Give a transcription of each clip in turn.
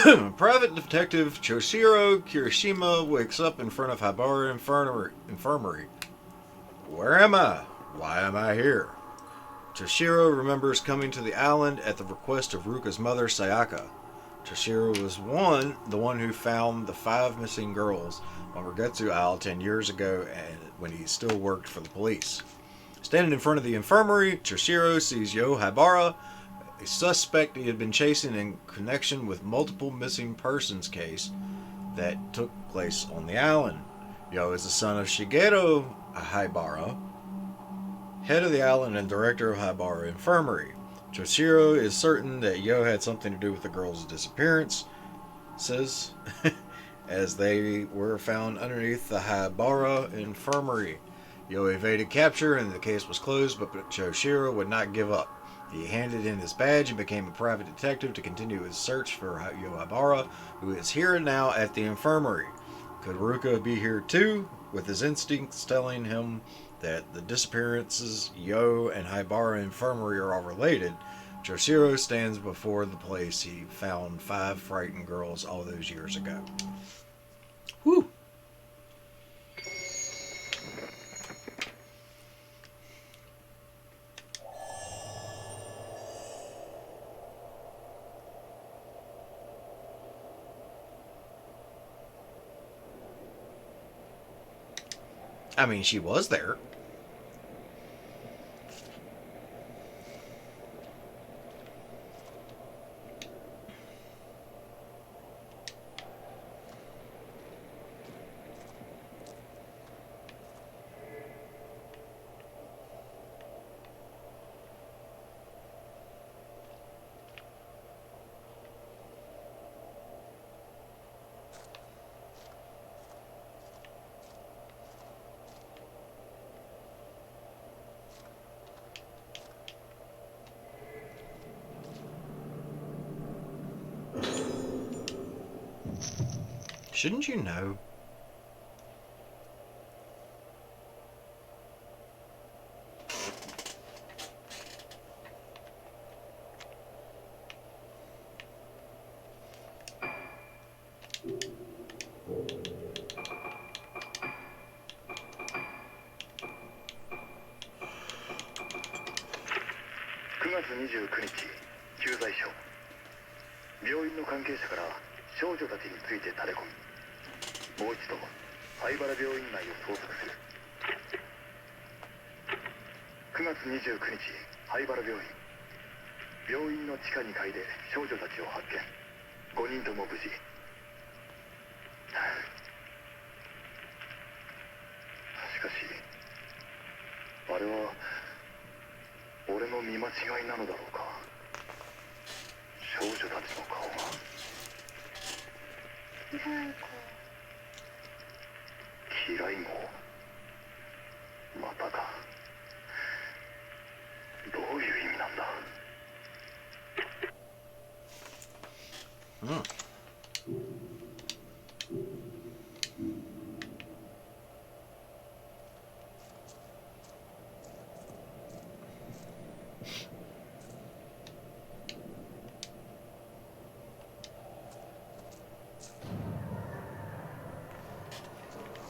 Private Detective Choshiro Kirishima wakes up in front of Habara Infirmary. Where am I? Why am I here? Choshiro remembers coming to the island at the request of Ruka's mother, Sayaka. Choshiro was the one who found the 5 missing girls on Rugetsu Isle 10 years ago and when he still worked for the police. Standing in front of the infirmary, Choshiro sees Yo Habara, a suspect he had been chasing in connection with multiple missing persons case that took place on the island. Yo is the son of Shigeru Haibara, head of the island and director of Haibara Infirmary. Choshiro is certain that Yo had something to do with the girls' disappearance, says, as they were found underneath the Haibara Infirmary. Yo evaded capture and the case was closed, but Choshiro would not give up. He handed in his badge and became a private detective to continue his search for Yo Habara, who is here now at the infirmary. Could Ruka be here too, with his instincts telling him that the disappearances Yo and Haibara Infirmary are all related? Choshiro stands before the place he found 5 frightened girls all those years ago. Whew. I mean, she was there. Shouldn't you know?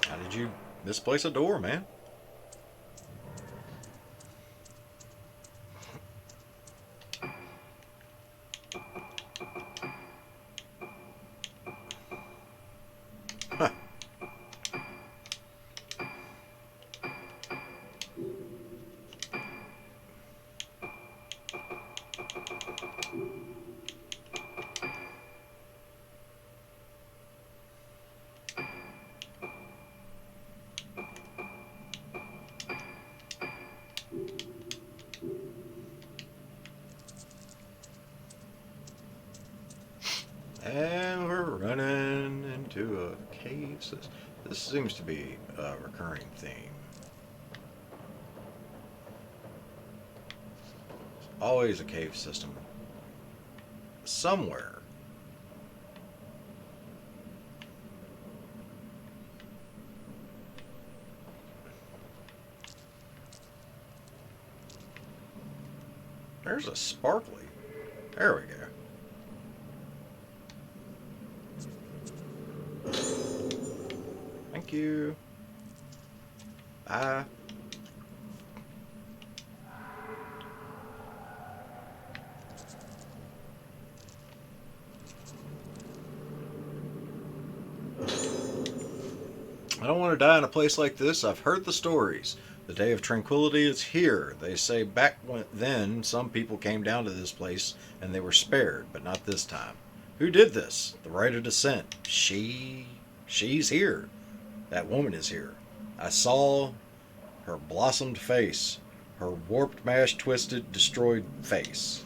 How did you misplace a door, man? Huh. And we're running into a cave. This seems to be a recurring theme. Always a cave system somewhere. There's a sparkly. There we go. Thank you. Bye. I don't want to die in a place like this. I've heard the stories. The day of tranquility is here. They say back then some people came down to this place and they were spared, but not this time. Who did this? The right of descent. She's here. That woman is here. I saw her blossomed face, her warped, mashed, twisted, destroyed face.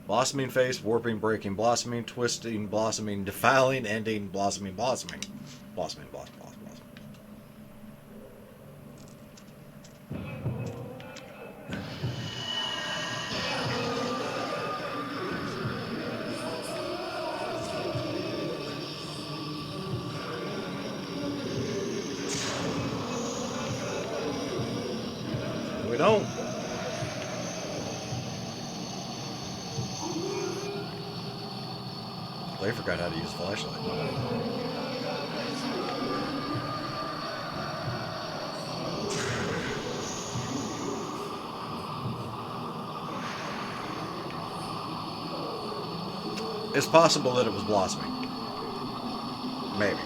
Blossoming face, warping, breaking, blossoming, twisting, blossoming, defiling, ending, blossoming, blossoming. Blossoming, blossoming, blossoming. We don't. They forgot how to use a flashlight. It's possible that it was blossoming. Maybe.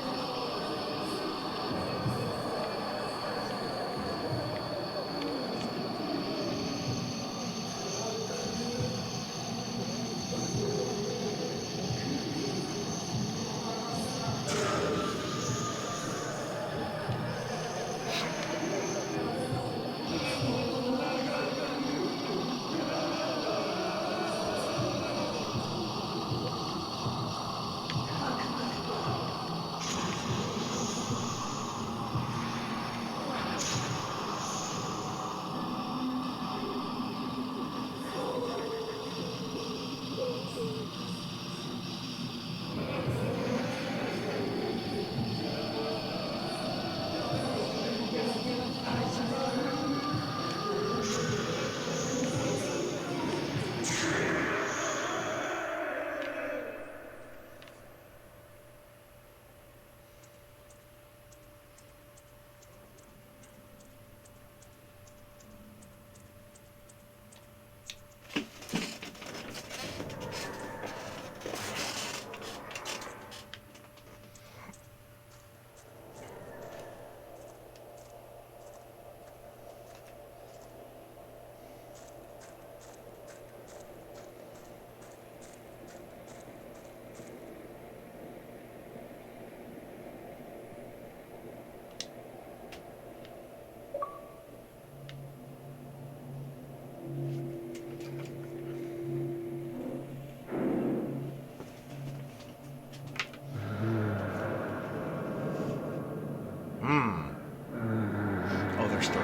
Oh, there's three.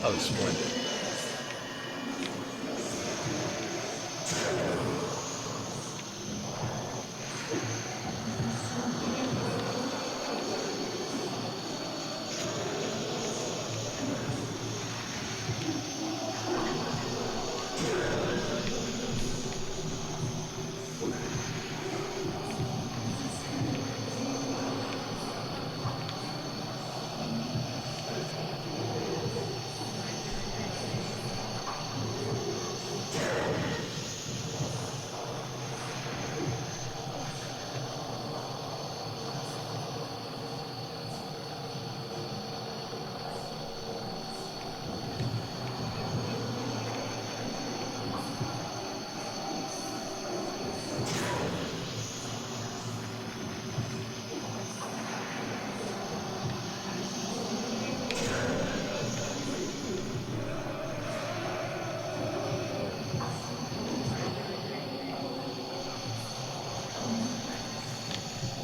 Oh, splendid.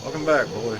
Welcome back, boy.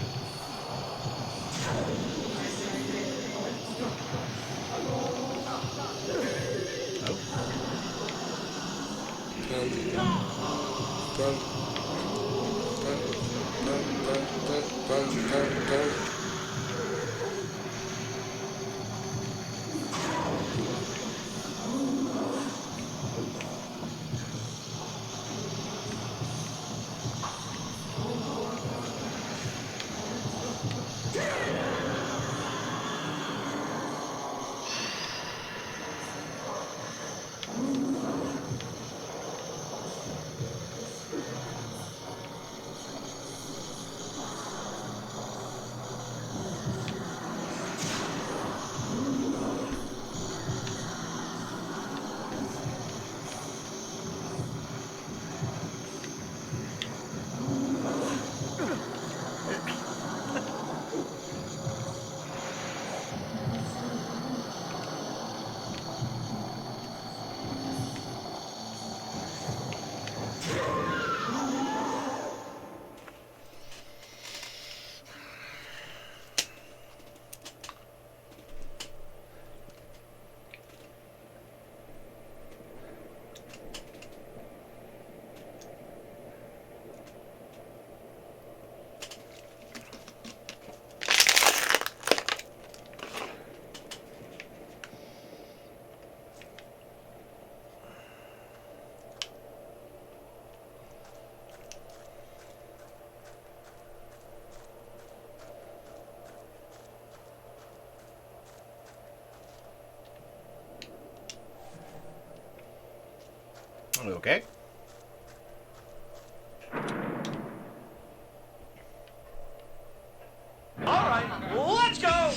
Okay. All right, let's go!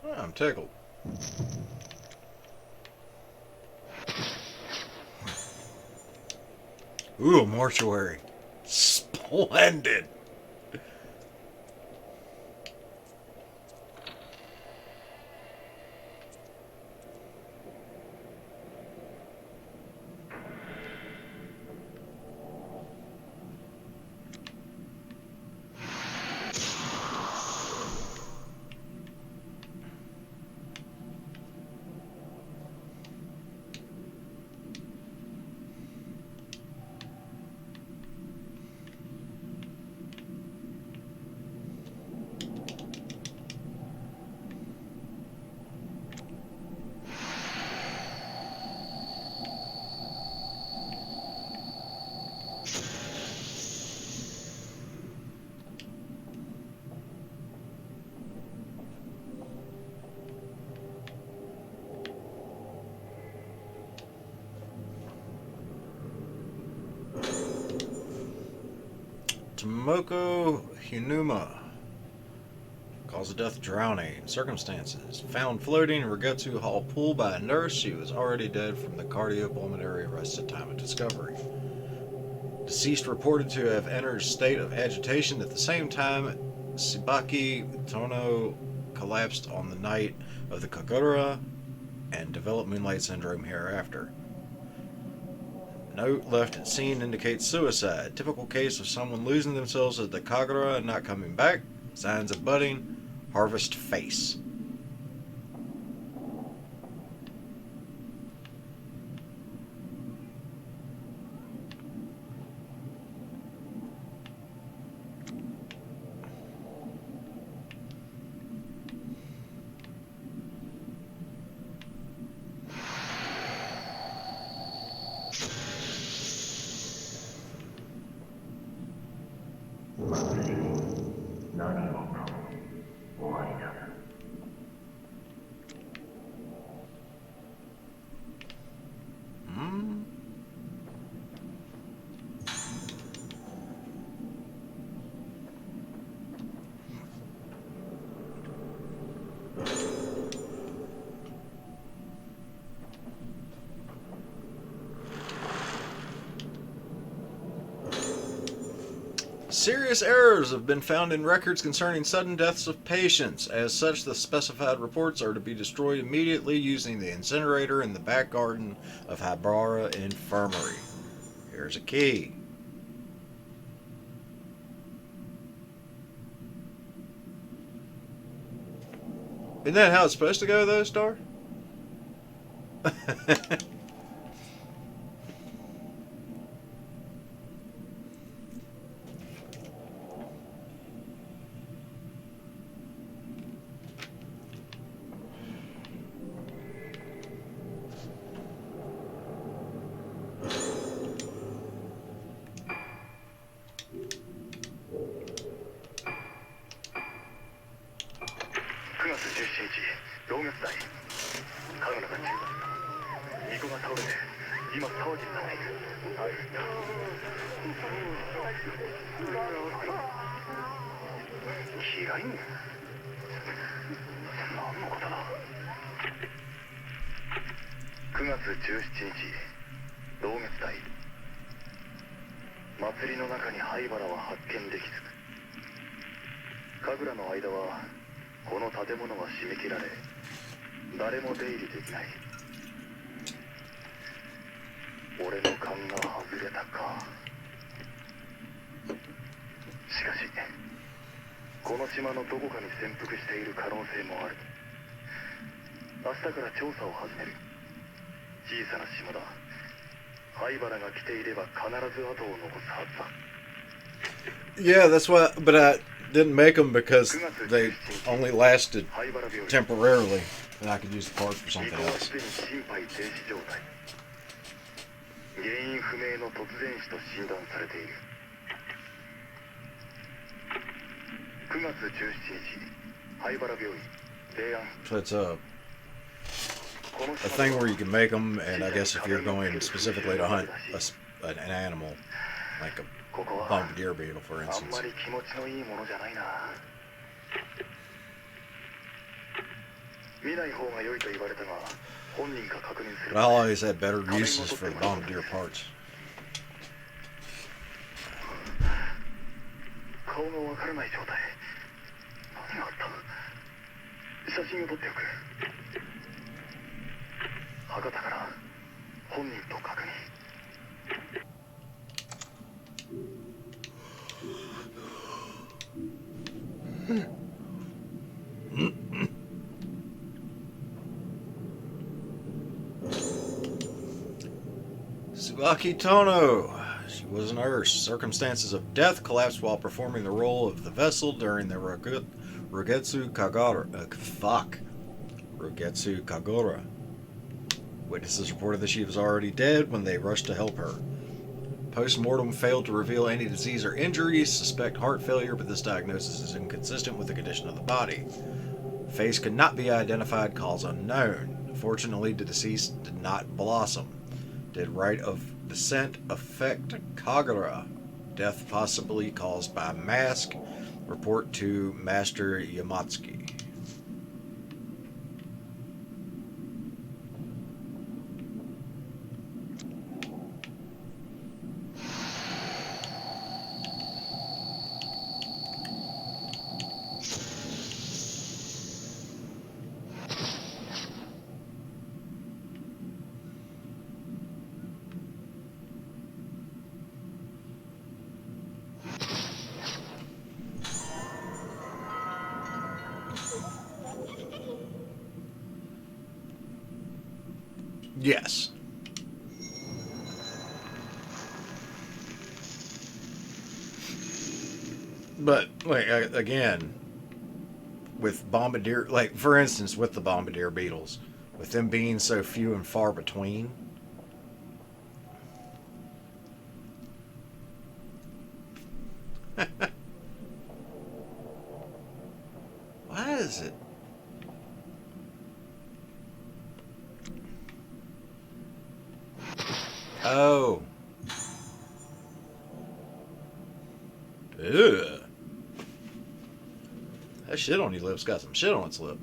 Oh, I'm tickled. Ooh, a mortuary. Splendid. Tomoko Hinuma. Cause of death drowning. Circumstances. Found floating in Regetsu Hall pool by a nurse. She was already dead from the cardiopulmonary arrest at time of discovery. Deceased reported to have entered a state of agitation. At the same time, Tsubaki Tono collapsed on the night of the Kagura and developed Moonlight Syndrome hereafter. Note left at scene indicates suicide. Typical case of someone losing themselves at the Kagura and not coming back. Signs of budding. Harvest face. Hmm? Serious errors have been found in records concerning sudden deaths of patients. As such, the specified reports are to be destroyed immediately using the incinerator in the back garden of Habara Infirmary. Here's a key. Isn't that how it's supposed to go, though, Star? Yeah, that's why. But I didn't make them because they only lasted temporarily, and I could use the parts for something else. So it's a thing where you can make them, and I guess if you're going specifically to hunt an animal, like a bombardier beetle, for instance. But I always had better uses for the bombardier parts. Tsubaki Tono. She was a nurse. Circumstances of death collapsed while performing the role of the vessel during the Rogetsu Kagura. Witnesses reported that she was already dead when they rushed to help her. Post-mortem failed to reveal any disease or injuries. Suspect heart failure, but this diagnosis is inconsistent with the condition of the body. Face could not be identified, cause unknown. Fortunately, the deceased did not blossom. Did rite of descent affect Kagura? Death possibly caused by mask. Report to Master Yamatsuki. Yes. But, like, again, with bombardier, like, for instance, with the bombardier beetles, with them being so few and far between, why is it? Oh. Ugh. That shit on your lips got some shit on its lip.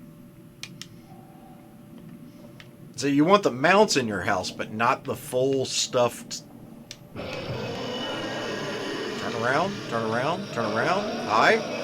So you want the mounts in your house, but not the full stuffed. Turn around, turn around, turn around. Hi.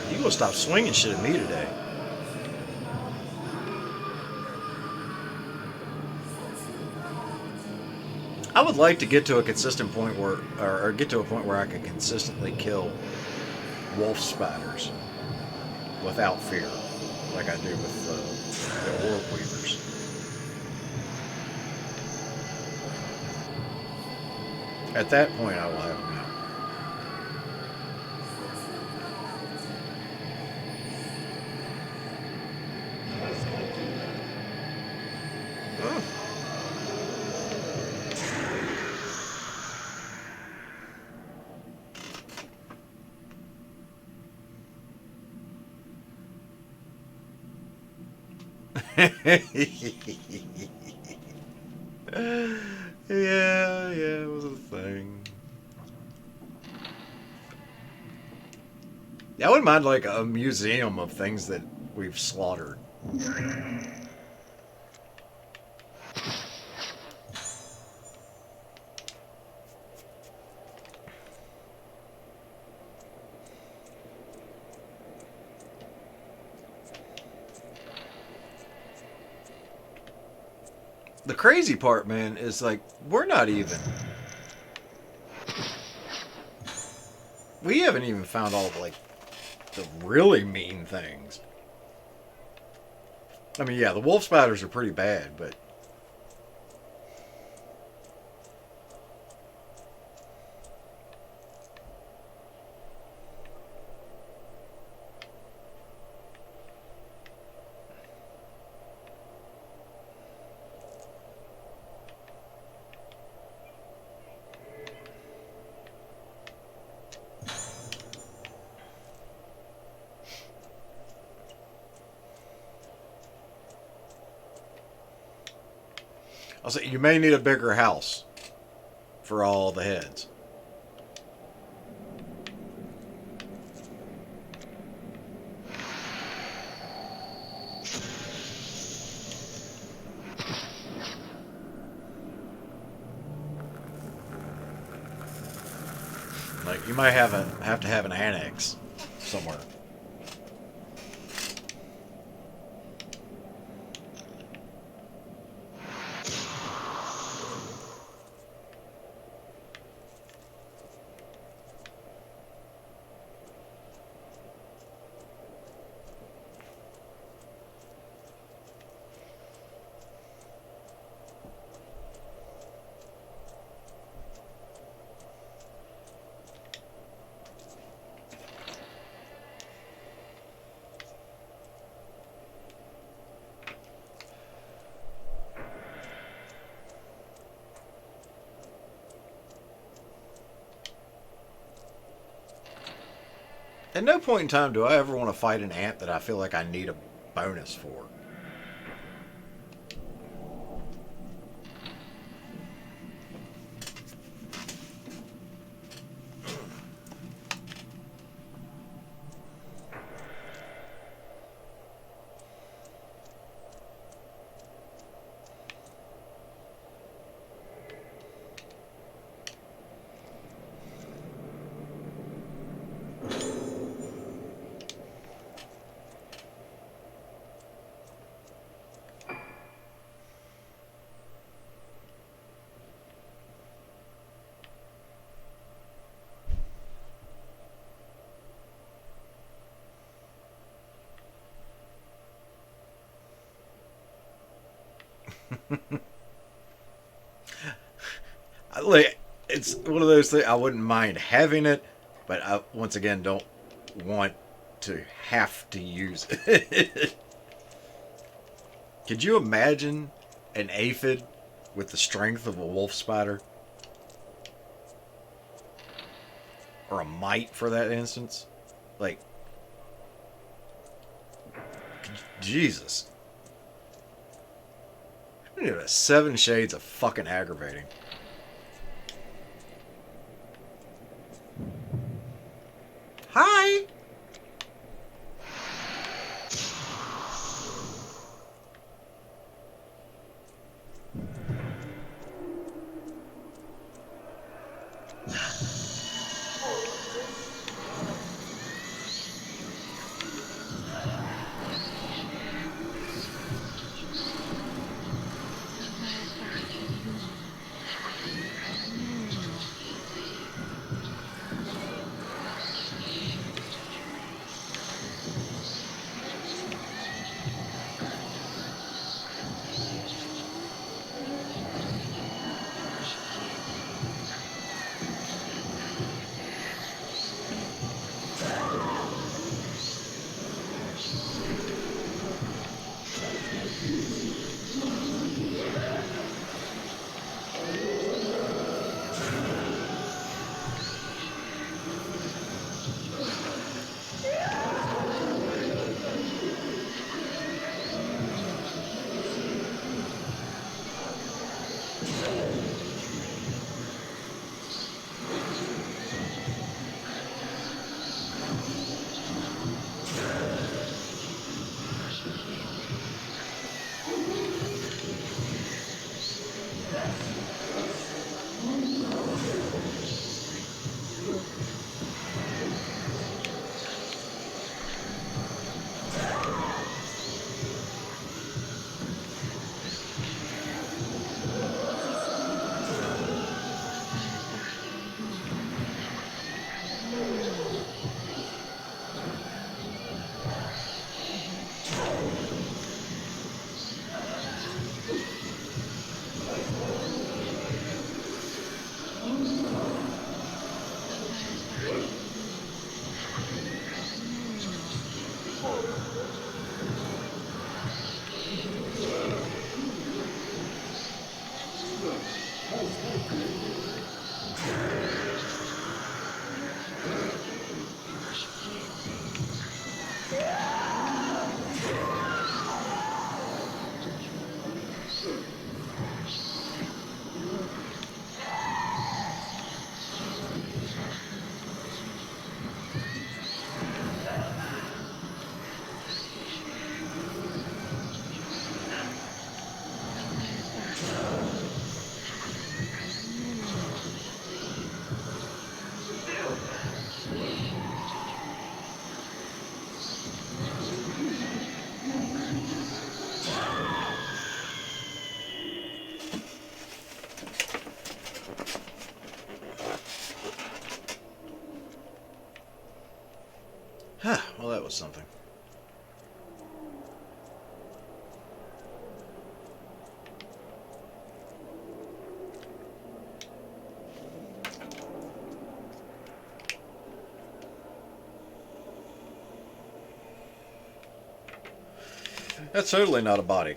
You gonna stop swinging shit at me today? I would like to get to a consistent point where, or get to a point where I can consistently kill wolf spiders without fear, like I do with the orb weavers. At that point, I will have them out. Yeah, it was a thing. I wouldn't mind like a museum of things that we've slaughtered. The crazy part, man, is like we're not even. We haven't even found all of like the really mean things. I mean, yeah, the wolf spiders are pretty bad, but I'll say you may need a bigger house for all the heads. Like you might have to have an annex somewhere. At no point in time do I ever want to fight an ant that I feel like I need a bonus for. Like it's one of those things I wouldn't mind having it, but I once again don't want to have to use it. Could you imagine an aphid with the strength of a wolf spider? Or a mite for that instance? Like, Jesus. Seven shades of fucking aggravating. Hi! Well, that was something. That's totally not a body.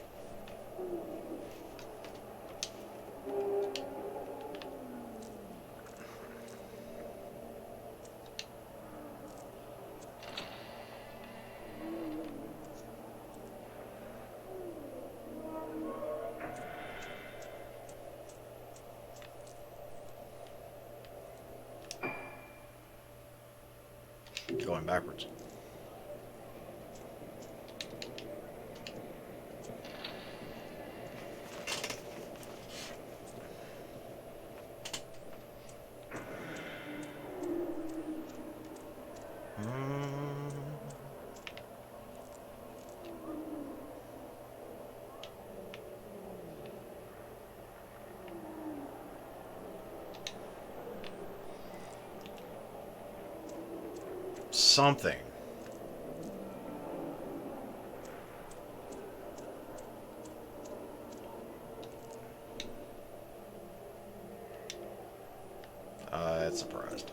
Going backwards. Something. That's surprised.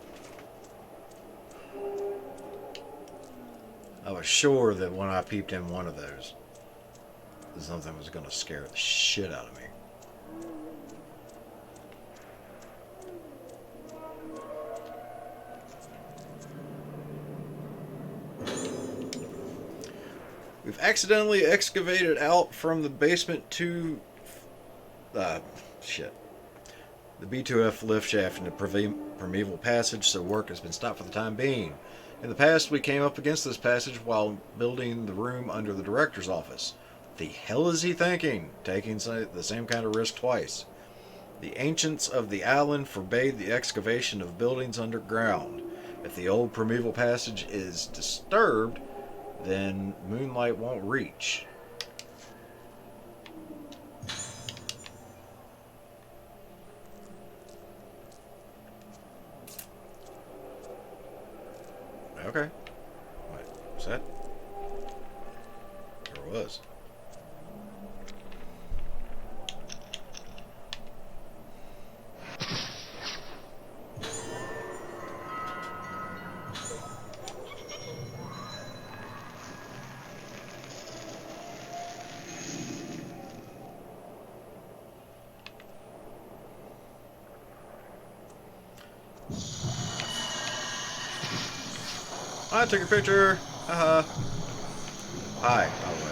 I was sure that when I peeped in one of those, something was going to scare the shit out of me. We've accidentally excavated out from the basement to shit. The B2F lift shaft in the primeval passage, so work has been stopped for the time being. In the past, we came up against this passage while building the room under the director's office. The hell is he thinking? Taking the same kind of risk twice. The ancients of the island forbade the excavation of buildings underground. If the old primeval passage is disturbed, then moonlight won't reach. Okay. Wait, was that? There was. I took a picture. Haha. Hi, by the way.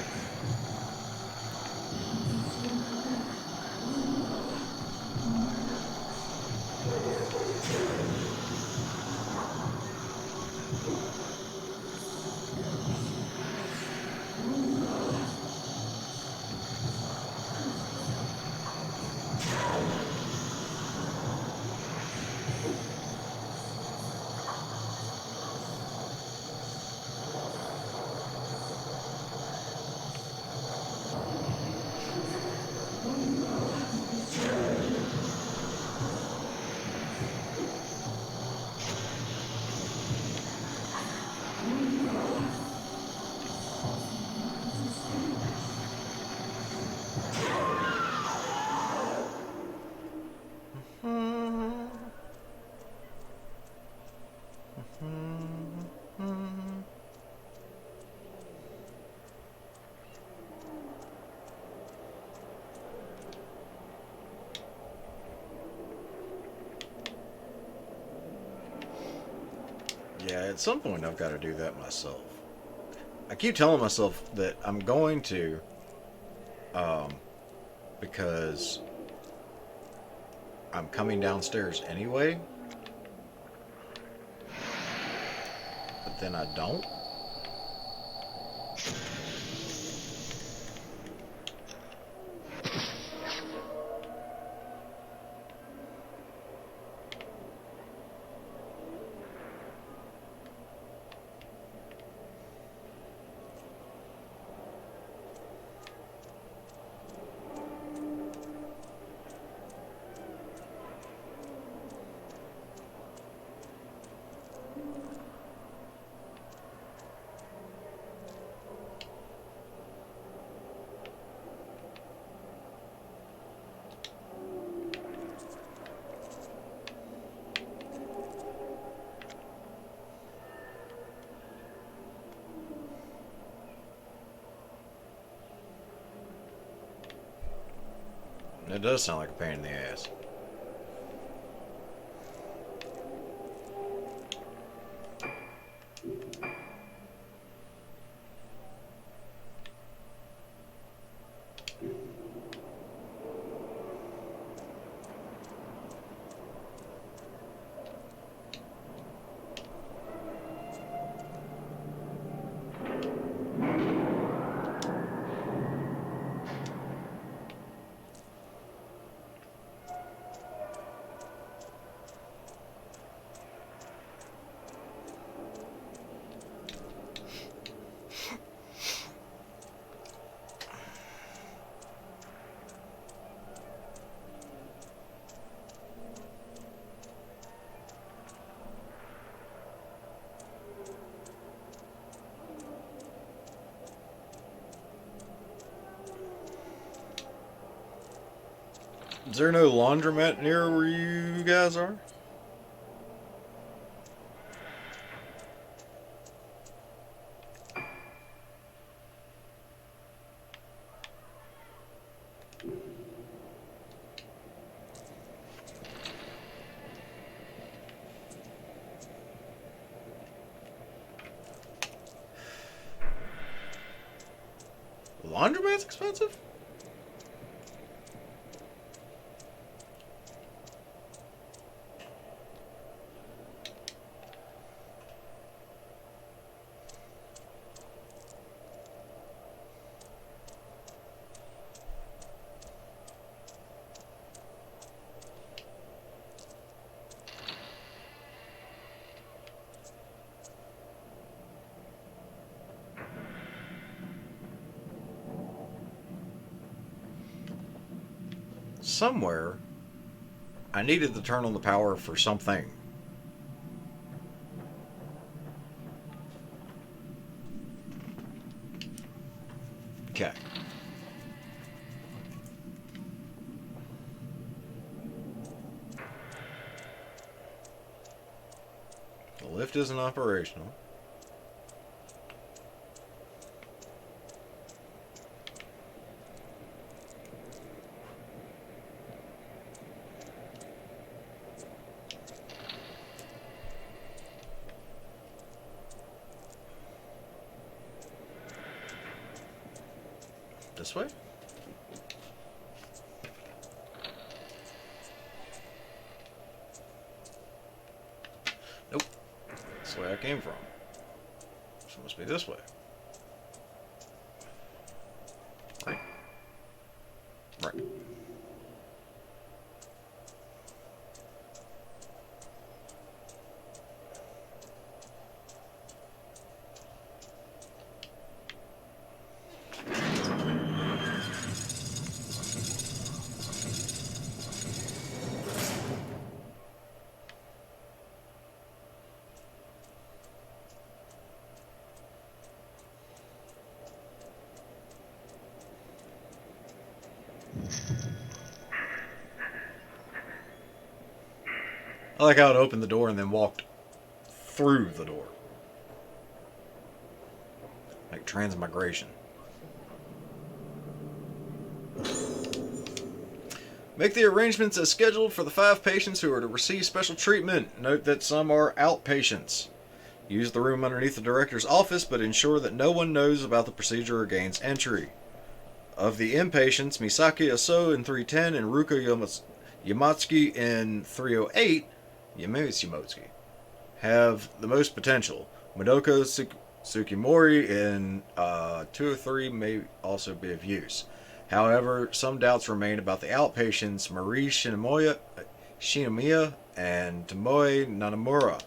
At some point, I've got to do that myself. I keep telling myself that I'm going to, because I'm coming downstairs anyway. But then I don't. It does sound like a pain in the ass. Is there no laundromat near where you guys are? Laundromat's expensive? Somewhere, I needed to turn on the power for something. Okay. The lift isn't operational. This way? Nope. That's the way I came from. So it must be this way. Right. Right. I like how it opened the door and then walked through the door. Like transmigration. Make the arrangements as scheduled for the 5 patients who are to receive special treatment. Note that some are outpatients. Use the room underneath the director's office, but ensure that no one knows about the procedure or gains entry. Of the inpatients, Misaki Aso in 310 and Ruka Yamatsuki in 308, Yamotsuki, have the most potential. Madoko Tsukimori in 203 may also be of use. However, some doubts remain about the outpatients Marie Shinomiya and Tomoe Nanamura.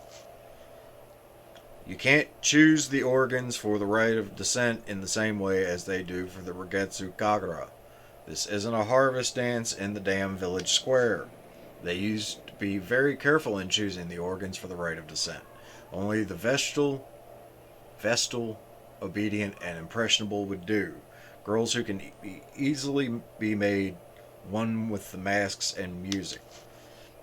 You can't choose the organs for the rite of descent in the same way as they do for the Regetsu Kagura. This isn't a harvest dance in the damn village square. They used to be very careful in choosing the organs for the rite of descent. Only the vestal, obedient, and impressionable would do. Girls who can easily be made one with the masks and music.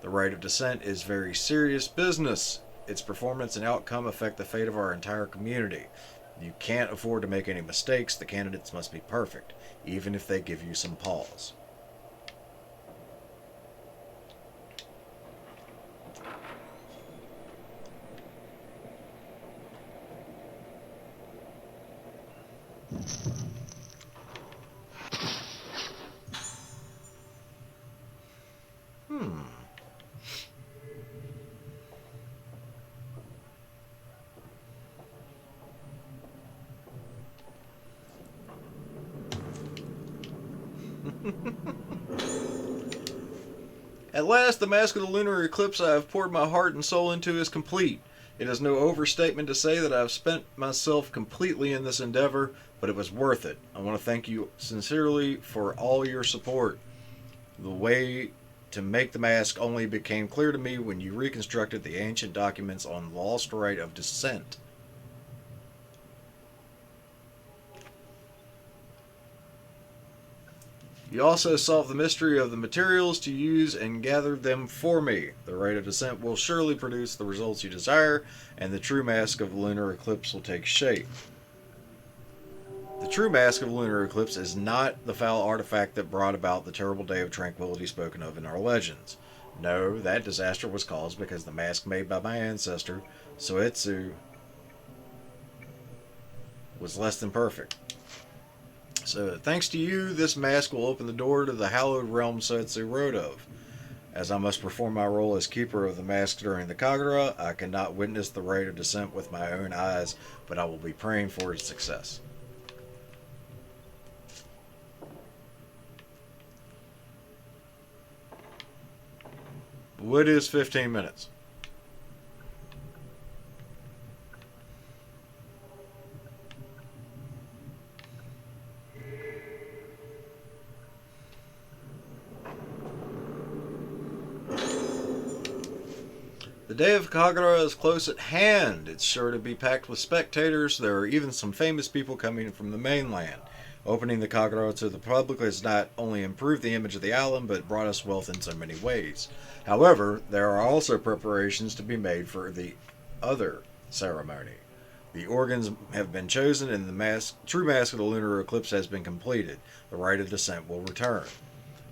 The rite of descent is very serious business. Its performance and outcome affect the fate of our entire community. You can't afford to make any mistakes. The candidates must be perfect, even if they give you some pause. At last, the Mask of the Lunar Eclipse I have poured my heart and soul into is complete. It is no overstatement to say that I have spent myself completely in this endeavor, but it was worth it. I want to thank you sincerely for all your support. The way to make the mask only became clear to me when you reconstructed the ancient documents on the lost rite of descent. You also solved the mystery of the materials to use and gathered them for me. The rite of descent will surely produce the results you desire, and the true mask of the lunar eclipse will take shape. The true mask of the lunar eclipse is not the foul artifact that brought about the terrible day of tranquility spoken of in our legends. No, that disaster was caused because the mask made by my ancestor, Soetsu, was less than perfect. So, thanks to you, this mask will open the door to the hallowed realm Soetsu wrote of. As I must perform my role as keeper of the mask during the Kagura, I cannot witness the rite of descent with my own eyes, but I will be praying for its success. What is 15 minutes? The day of Kagura is close at hand. It's sure to be packed with spectators. There are even some famous people coming from the mainland. Opening the Kagura to the public has not only improved the image of the island, but brought us wealth in so many ways. However, there are also preparations to be made for the other ceremony. The organs have been chosen, and the true mask of the lunar eclipse has been completed. The rite of descent will return.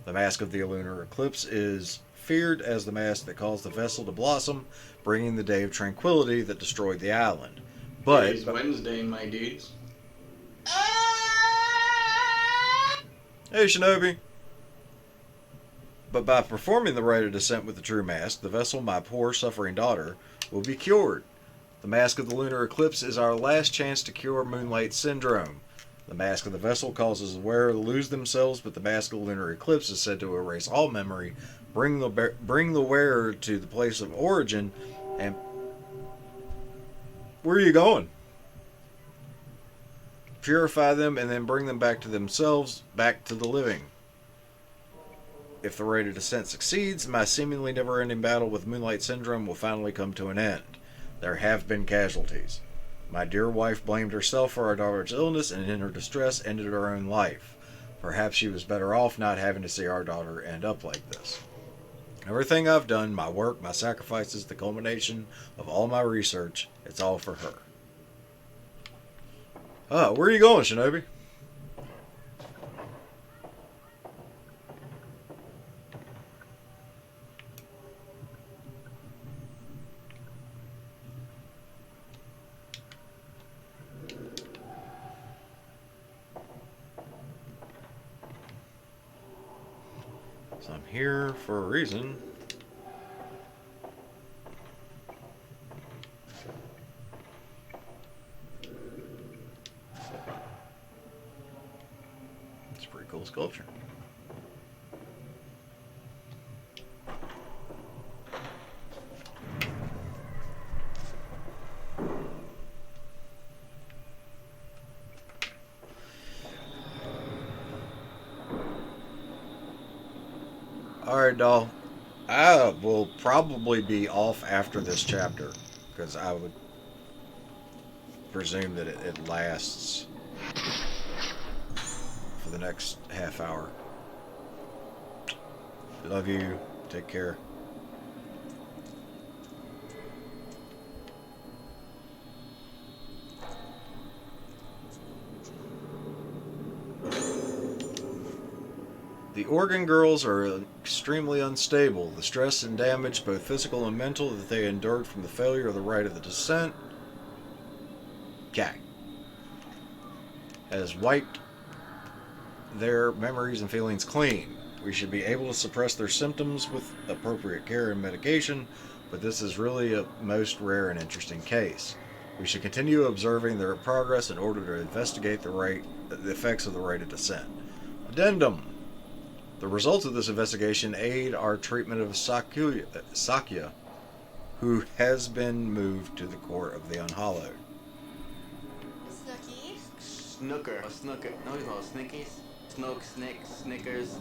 The mask of the lunar eclipse is feared as the mask that caused the vessel to blossom, bringing the day of tranquility that destroyed the island. But it is Wednesday, my dudes. Hey, Shinobi. But by performing the rite of descent with the true mask, the vessel, my poor suffering daughter, will be cured. The mask of the lunar eclipse is our last chance to cure Moonlight Syndrome. The mask of the vessel causes the wearer to lose themselves, but the mask of the lunar eclipse is said to erase all memory, bring the wearer to the place of origin, and... Where are you going? Purify them and then bring them back to themselves, back to the living. If the rite of descent succeeds, my seemingly never-ending battle with Moonlight Syndrome will finally come to an end. There have been casualties. My dear wife blamed herself for our daughter's illness and in her distress ended her own life. Perhaps she was better off not having to see our daughter end up like this. Everything I've done, my work, my sacrifices, the culmination of all my research, it's all for her. Where are you going, Shinobi? I'm here for a reason. It's a pretty cool sculpture. Alright, doll. I will probably be off after this chapter, because I would presume that it lasts for the next half hour. Love you. Take care. The Organ Girls are extremely unstable. The stress and damage, both physical and mental, that they endured from the failure of the rite of the descent has wiped their memories and feelings clean. We should be able to suppress their symptoms with appropriate care and medication, but this is really a most rare and interesting case. We should continue observing their progress in order to investigate the effects of the rite of descent. Addendum. The results of this investigation aid our treatment of Sakya, who has been moved to the court of the Unhallowed. Snooky? Snooker. A snooker. No, we call it Snickies. Snoke, Snick, Snickers.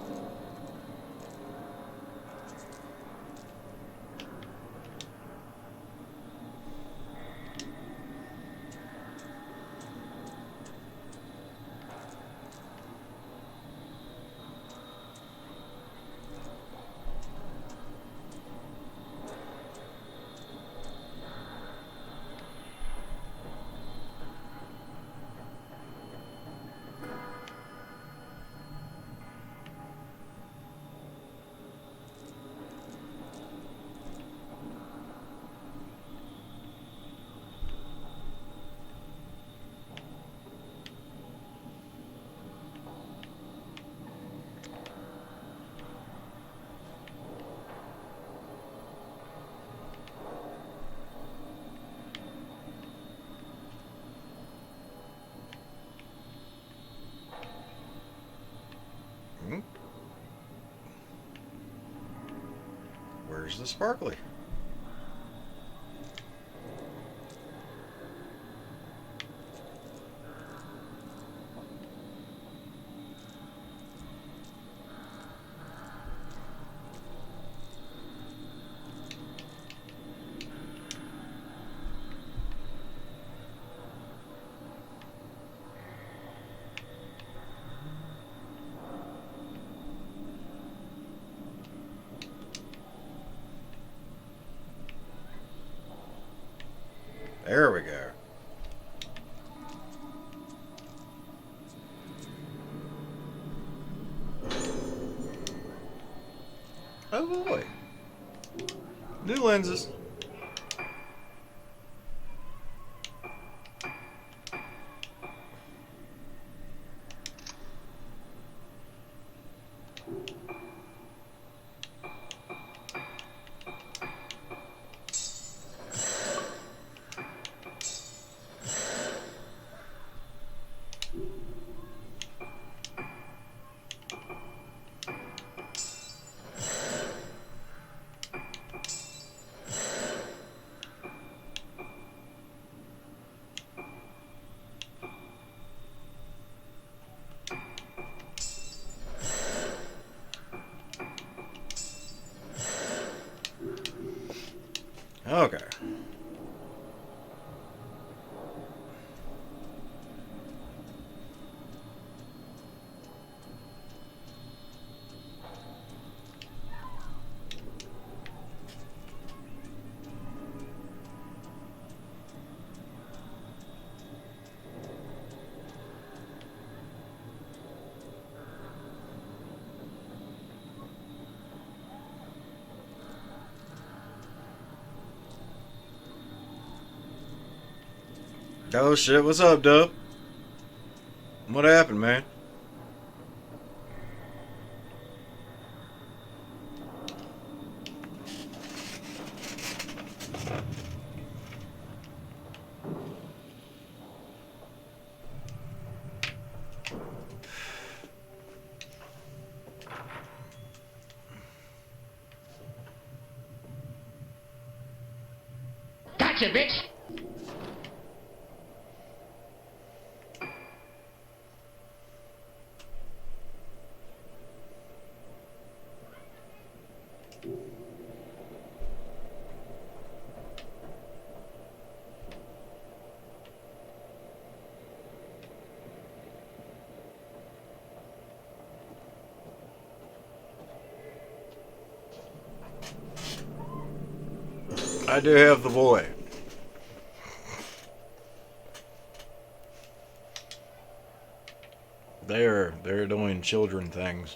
Where's the sparkly? There we go. Oh boy. New lenses. Okay. Oh shit, what's up, Dub? What happened, man? Gotcha, bitch! I do have the boy. They're doing children things.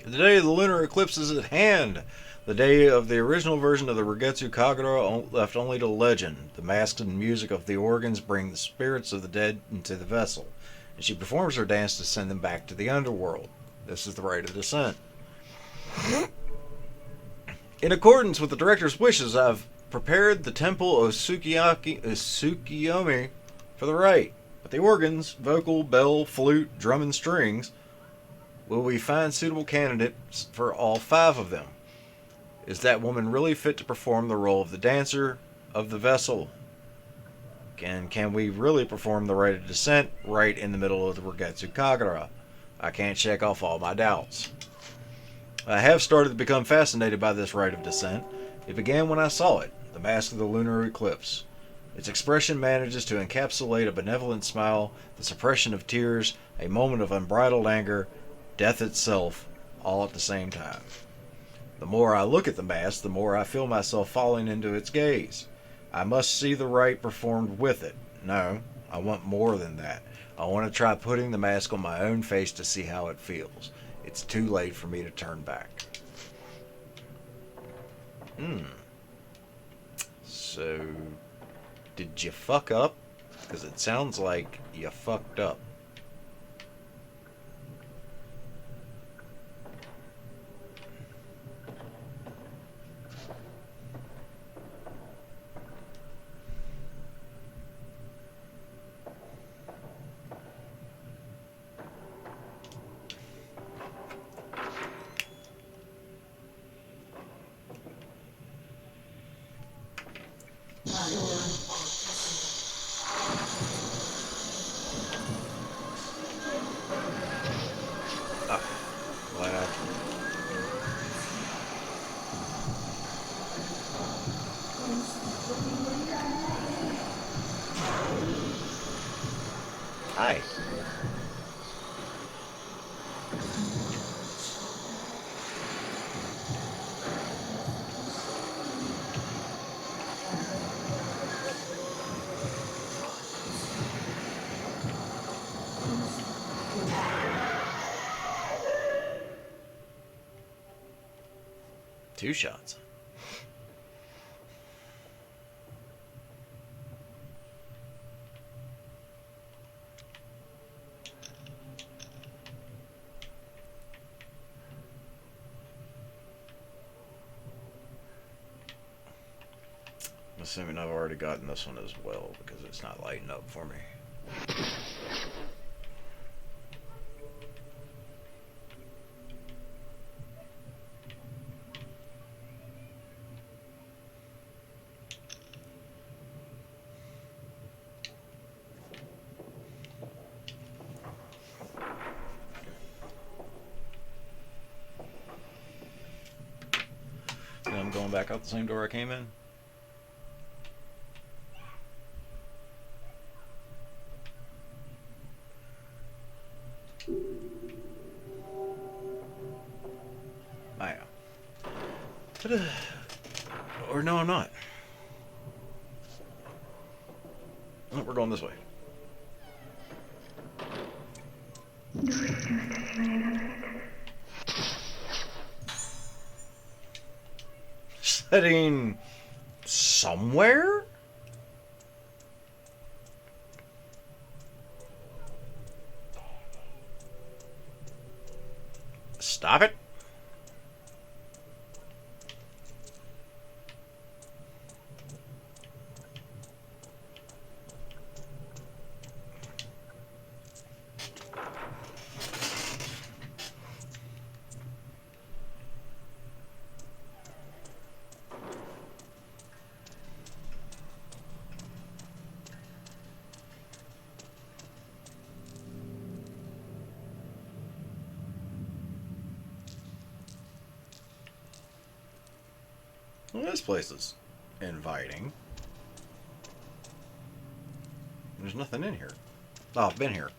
The day of the lunar eclipse is at hand. The day of the original version of the Rugetsu Kagura left only to legend. The masks and music of the organs bring the spirits of the dead into the vessel, and she performs her dance to send them back to the underworld. This is the rite of descent. In accordance with the director's wishes, I've prepared the temple of Tsukiyomi for the rite. But the organs, vocal, bell, flute, drum, and strings, will we find suitable candidates for all 5 of them? Is that woman really fit to perform the role of the dancer of the vessel? And can we really perform the rite of descent right in the middle of the Rugetsu Kagura? I can't check off all my doubts. I have started to become fascinated by this rite of descent. It began when I saw it, the mask of the lunar eclipse. Its expression manages to encapsulate a benevolent smile, the suppression of tears, a moment of unbridled anger, death itself, all at the same time. The more I look at the mask, the more I feel myself falling into its gaze. I must see the rite performed with it. No, I want more than that. I want to try putting the mask on my own face to see how it feels. It's too late for me to turn back. So, did you fuck up? Because it sounds like you fucked up. Glad I... Hi. Two shots. I'm assuming I've already gotten this one as well because it's not lighting up for me. And I'm going back out the same door I came in. I am. But, or no, I'm not. Oh, we're going this way. Setting somewhere? Stop it. Well, this place is inviting. There's nothing in here. Oh, I've been here.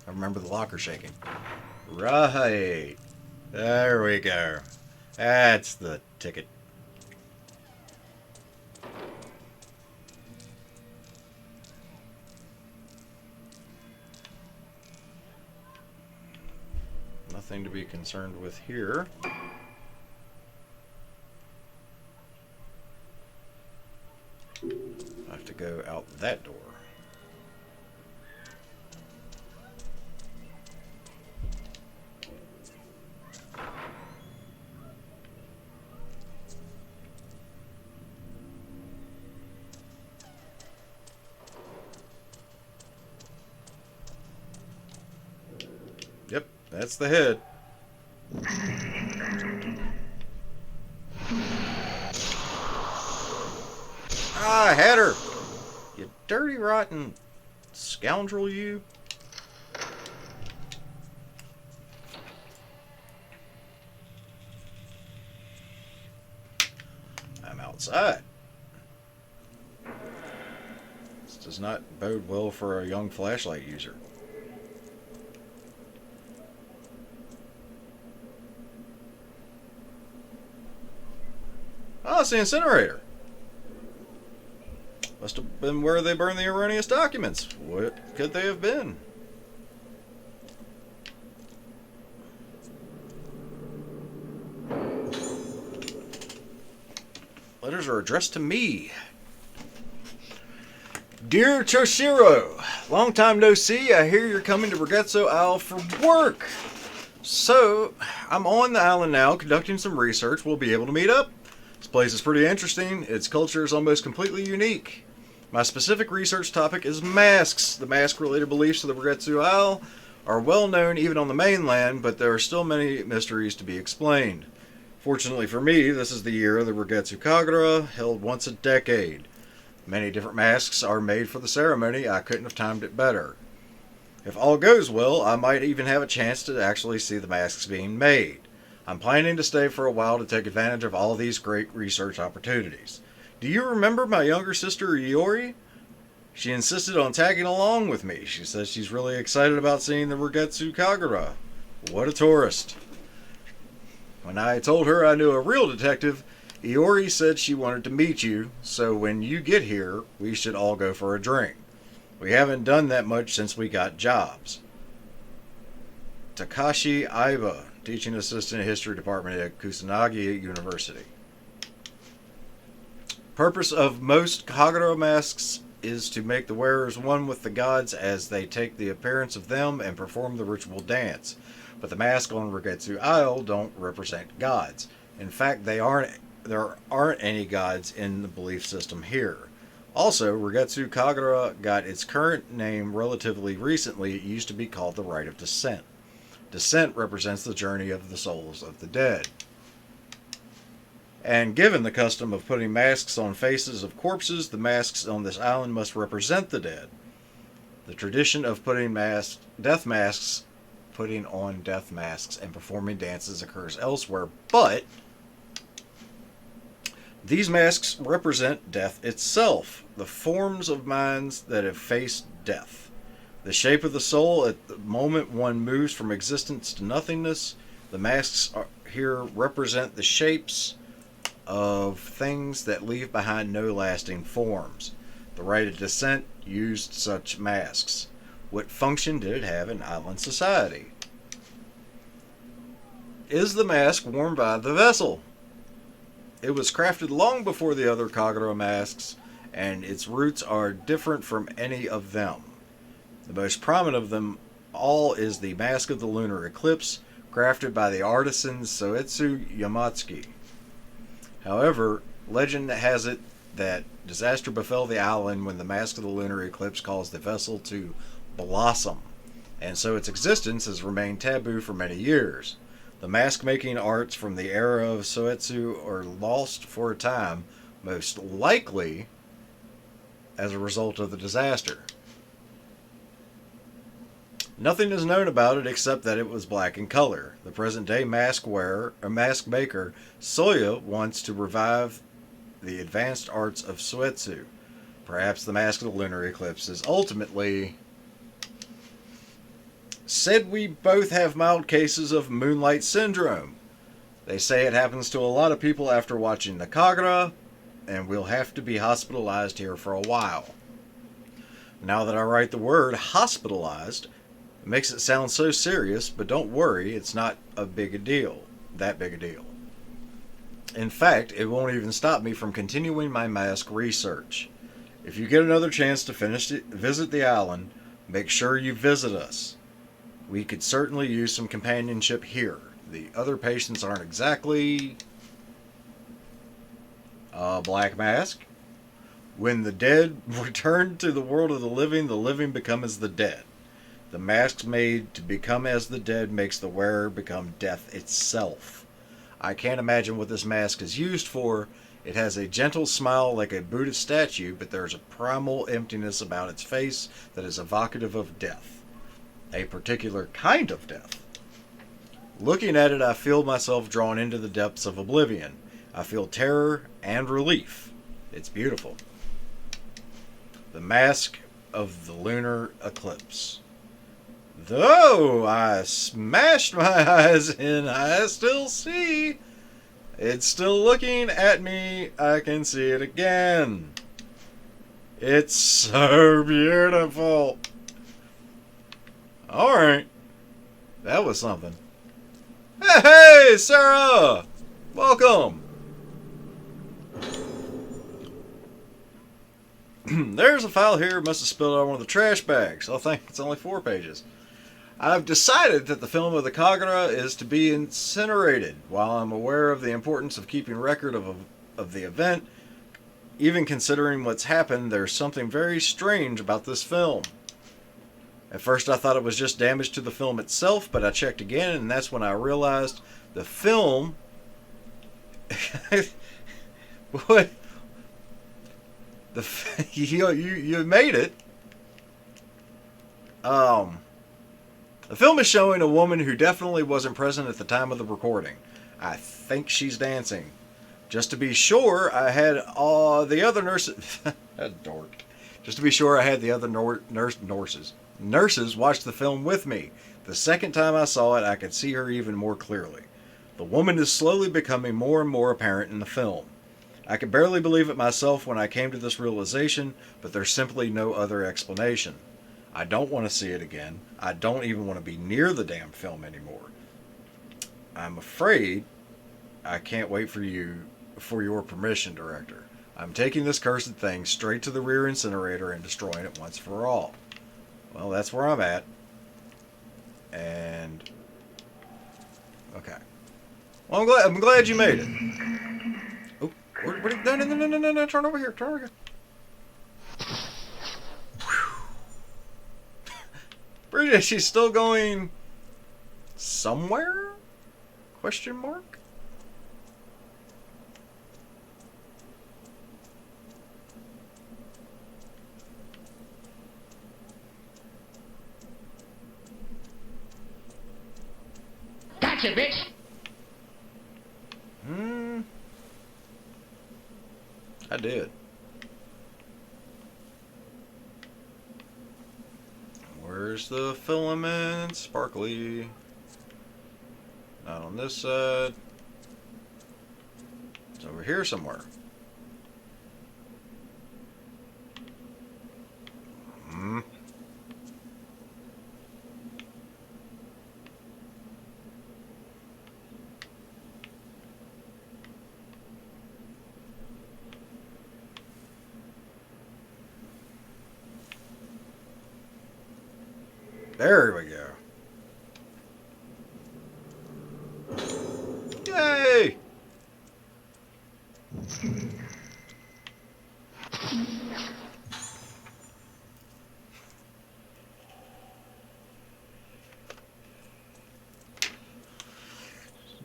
I remember the locker shaking. Right. There we go. That's the ticket. Nothing to be concerned with here. I have to go out that door. Yep, that's the head. Ah, I had her! You dirty, rotten scoundrel, you. I'm outside. This does not bode well for a young flashlight user. Oh, it's the incinerator. Must have been where they burned the erroneous documents. What could they have been? Letters are addressed to me. Dear Choshiro, long time no see. I hear you're coming to Reggetsu Isle for work. So, I'm on the island now conducting some research. We'll be able to meet up. This place is pretty interesting. Its culture is almost completely unique. My specific research topic is masks. The mask-related beliefs of the Reggetsu Isle are well known even on the mainland, but there are still many mysteries to be explained. Fortunately for me, this is the year of the Reggetsu Kagura, held once a decade. Many different masks are made for the ceremony. I couldn't have timed it better. If all goes well, I might even have a chance to actually see the masks being made. I'm planning to stay for a while to take advantage of all these great research opportunities. Do you remember my younger sister, Iori? She insisted on tagging along with me. She says she's really excited about seeing the Reggetsu Kagura. What a tourist. When I told her I knew a real detective, Iori said she wanted to meet you, so when you get here, we should all go for a drink. We haven't done that much since we got jobs. Takashi Aiba, teaching assistant history department at Kusanagi University. Purpose of most Kagura masks is to make the wearers one with the gods as they take the appearance of them and perform the ritual dance. But the masks on Reggetsu Isle don't represent gods. In fact, there aren't any gods in the belief system here. Also, Reggetsu Kagura got its current name relatively recently. It used to be called the Rite of Descent. Descent represents the journey of the souls of the dead. And given the custom of putting masks on faces of corpses, the masks on this island must represent the dead. The tradition of putting on death masks and performing dances occurs elsewhere, but these masks represent death itself, the forms of minds that have faced death. The shape of the soul at the moment one moves from existence to nothingness. The masks here represent the shapes of things that leave behind no lasting forms. The Rite of Descent used such masks. What function did it have in island society? Is the mask worn by the vessel? It was crafted long before the other Kagura masks, and its roots are different from any of them. The most prominent of them all is the Mask of the Lunar Eclipse, crafted by the artisan Soetsu Yamatsuki. However, legend has it that disaster befell the island when the Mask of the Lunar Eclipse caused the vessel to blossom, and so its existence has remained taboo for many years. The mask-making arts from the era of Soetsu are lost for a time, most likely as a result of the disaster. Nothing is known about it except that it was black in color. The present-day mask maker Soya wants to revive the advanced arts of Suetsu. Perhaps the Mask of the Lunar Eclipse is ultimately... Said we both have mild cases of moonlight syndrome. They say it happens to a lot of people after watching the Kagura, and we'll have to be hospitalized here for a while. Now that I write the word hospitalized, it makes it sound so serious, but don't worry, it's not that big a deal. In fact, it won't even stop me from continuing my mask research. If you get another chance to visit the island, make sure you visit us. We could certainly use some companionship here. The other patients aren't exactly a black mask. When the dead return to the world of the living become as the dead. The mask made to become as the dead makes the wearer become death itself. I can't imagine what this mask is used for. It has a gentle smile like a Buddhist statue, but there's a primal emptiness about its face that is evocative of death. A particular kind of death. Looking at it, I feel myself drawn into the depths of oblivion. I feel terror and relief. It's beautiful. The Mask of the Lunar Eclipse. Though I smashed my eyes in, I still see. It's still looking at me. I can see it again. It's so beautiful. Alright. That was something. Hey, Sarah! Welcome! There's a file here. Must have spilled out one of the trash bags. I think it's only 4 pages. I've decided that the film of the Kagura is to be incinerated. While I'm aware of the importance of keeping record of the event, even considering what's happened, there's something very strange about this film. At first I thought it was just damage to the film itself, but I checked again, and that's when I realized the film... What? You made it. The film is showing a woman who definitely wasn't present at the time of the recording. I think she's dancing. Just to be sure, I had the other nurses... Dork. Just to be sure, I had the other nurses watch the film with me. The second time I saw it, I could see her even more clearly. The woman is slowly becoming more and more apparent in the film. I could barely believe it myself when I came to this realization, but there's simply no other explanation. I don't want to see it again. I don't even want to be near the damn film anymore. I'm afraid I can't wait for your permission, Director. I'm taking this cursed thing straight to the rear incinerator and destroying it once for all. Well, that's where I'm at. And... okay. Well, I'm glad you made it. Oh, no, turn over here, Bridget, she's still going... somewhere? Question mark? Gotcha, bitch! I did. Where's the filament? Sparkly. Not on this side. It's over here somewhere. There we go. Yay!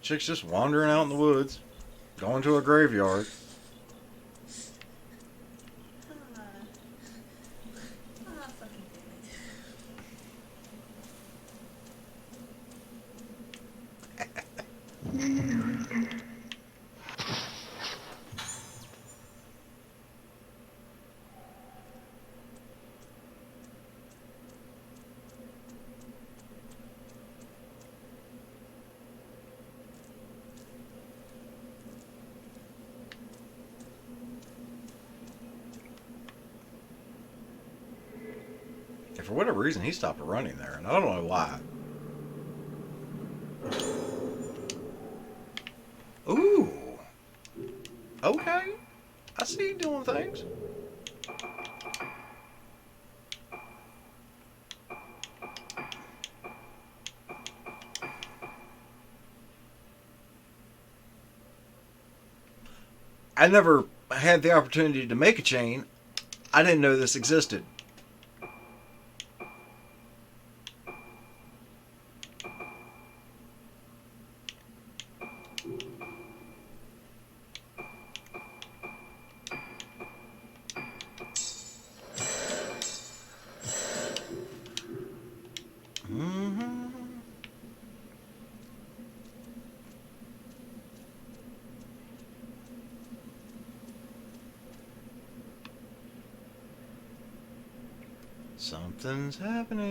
Chick's just wandering out in the woods, going to a graveyard. And for whatever reason, he stopped running there, and I don't know why. Ooh. Okay. I see you doing things. I never had the opportunity to make a chain. I didn't know this existed. Something's happening.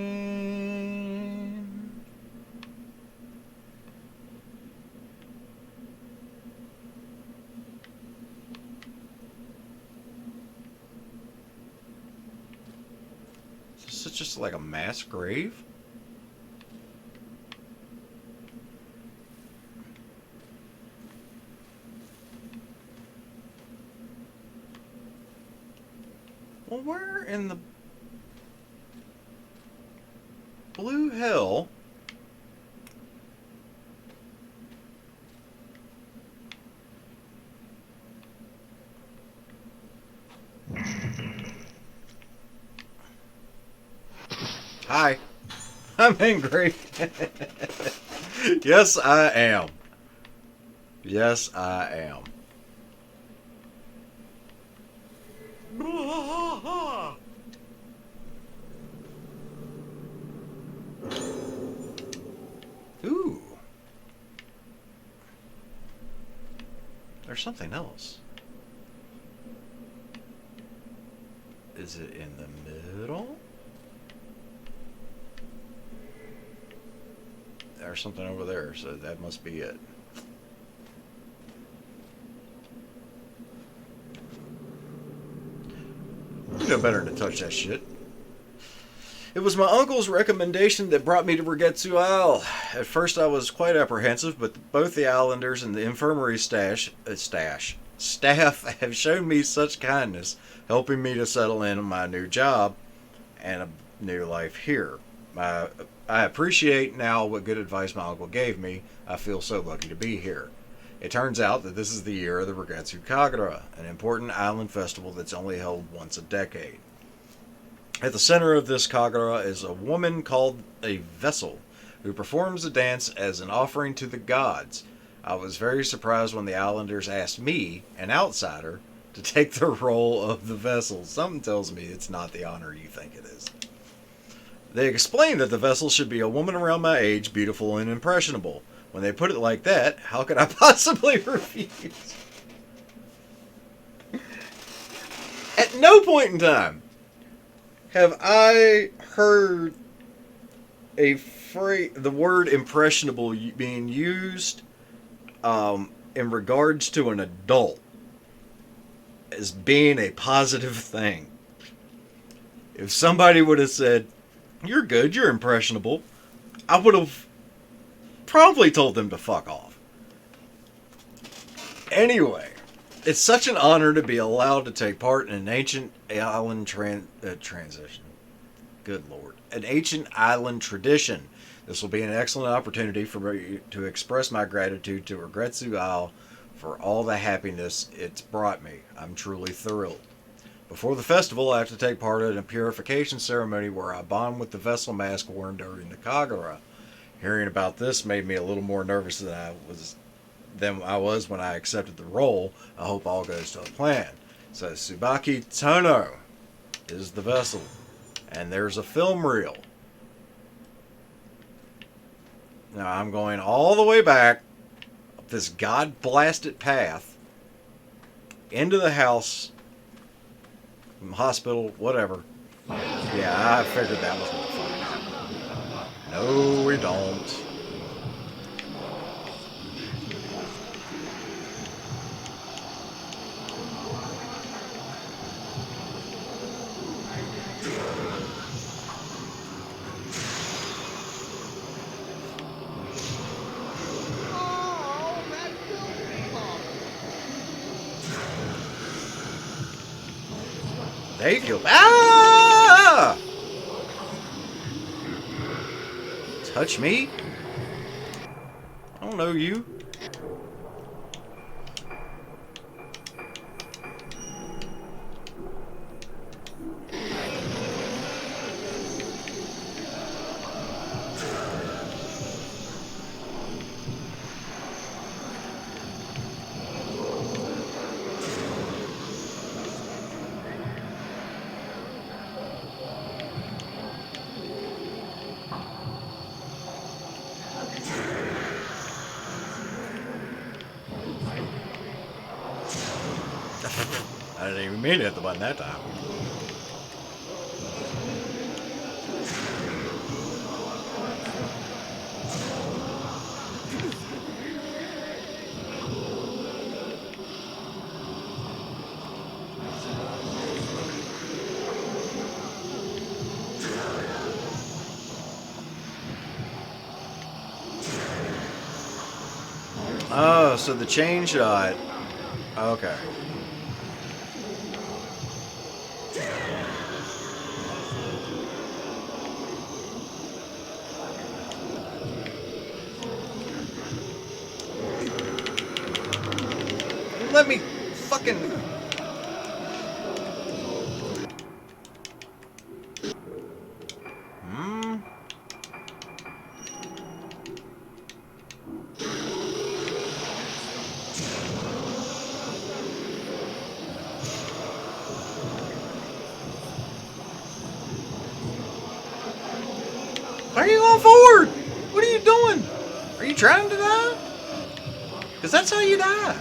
Is this just like a mass grave? Well, where in the blue hell hi, I'm angry. Yes, I am. Yes, I am. Ooh. There's something else. Is it in the middle? There's something over there, so that must be it. You know better than to touch that shit. It was my uncle's recommendation that brought me to Regetsu Isle. At first I was quite apprehensive, but both the islanders and the infirmary staff have shown me such kindness, helping me to settle in on my new job and a new life here. I appreciate now what good advice my uncle gave me. I feel so lucky to be here. It turns out that this is the year of the Regetsu Kagura, an important island festival that's only held once a decade. At the center of this Kagura is a woman called a vessel, who performs the dance as an offering to the gods. I was very surprised when the islanders asked me, an outsider, to take the role of the vessel. Something tells me it's not the honor you think it is. They explained that the vessel should be a woman around my age, beautiful and impressionable. When they put it like that, how could I possibly refuse? At no point in time have I heard the word impressionable being used in regards to an adult as being a positive thing. If somebody would have said, "You're good, you're impressionable," I would have probably told them to fuck off. Anyway, it's such an honor to be allowed to take part in an ancient island transition. Good Lord. An ancient island tradition. This will be an excellent opportunity for me to express my gratitude to Regetsu Isle for all the happiness it's brought me. I'm truly thrilled. Before the festival, I have to take part in a purification ceremony where I bond with the vessel mask worn during the Kagura. Hearing about this made me a little more nervous than I was when I accepted the role. I hope all goes to plan. So Tsubaki Tono is the vessel. And there's a film reel. Now I'm going all the way back up this god-blasted path into the house, hospital, whatever. Yeah, I figured that was going to fun. No, we don't. hate kill. Ah! Touch me? I don't know you. I didn't even mean to hit the button that time. Oh, so the chain shot. Okay. Let me fucking. Hmm. Why are you going forward? What are you doing? Are you trying to die? Because that's how you die.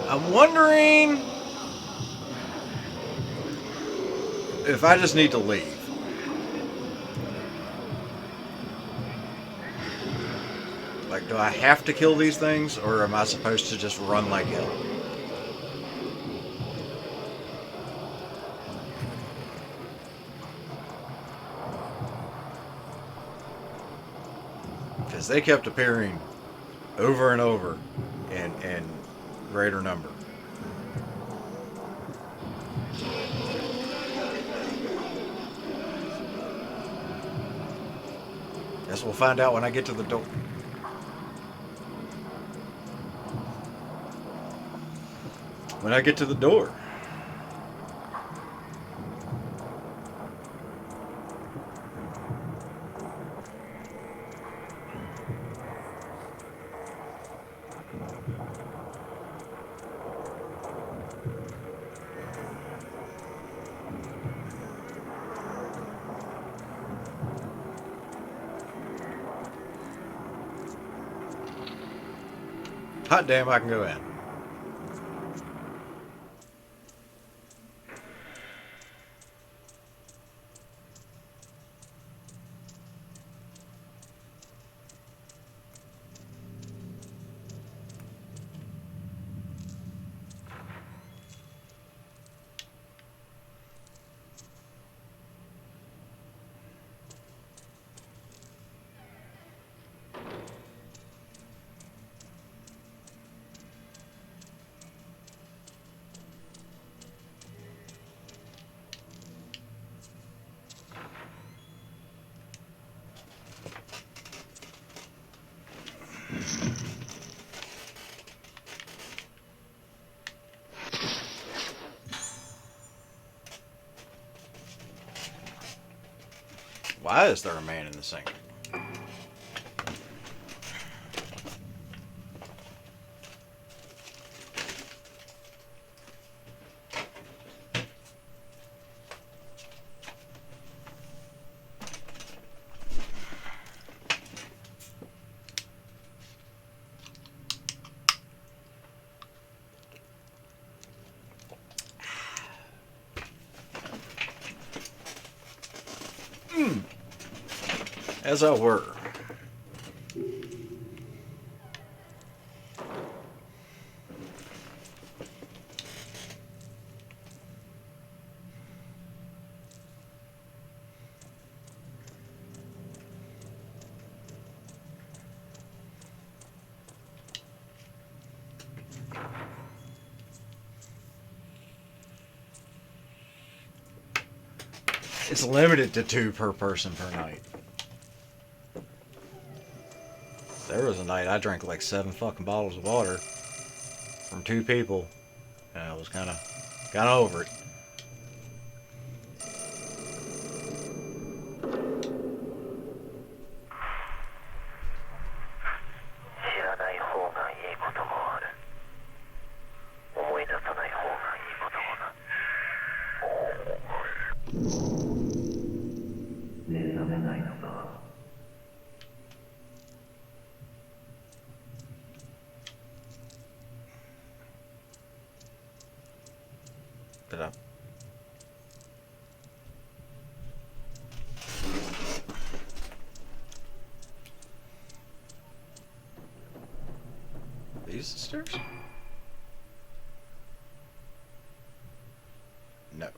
I'm wondering if I just need to leave. Like, do I have to kill these things, or am I supposed to just run like hell? Because they kept appearing over and over in greater number. Guess we'll find out when I get to the door. When I get to the door. Hot damn, I can go in. Why is there a man in the sink? As I were. It's limited to 2 per person per night. There was a night I drank like 7 fucking bottles of water from 2 people, and I was kind of over it. Did I? These the stairs? No.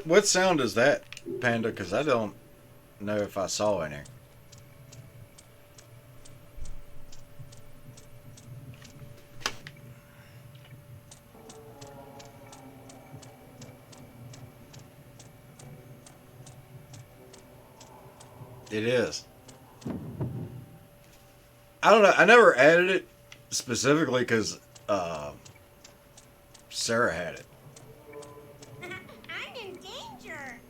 What sound is that, Panda? Because I don't know if I saw any. It is. I don't know. I never added it specifically because Sarah had it. I'm in danger.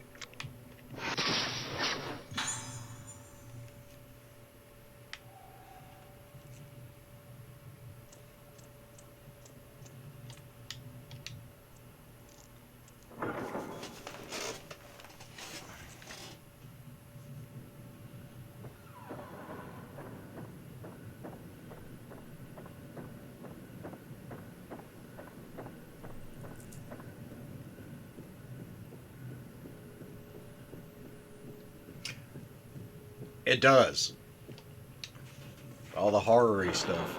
It does. All the horror-y stuff.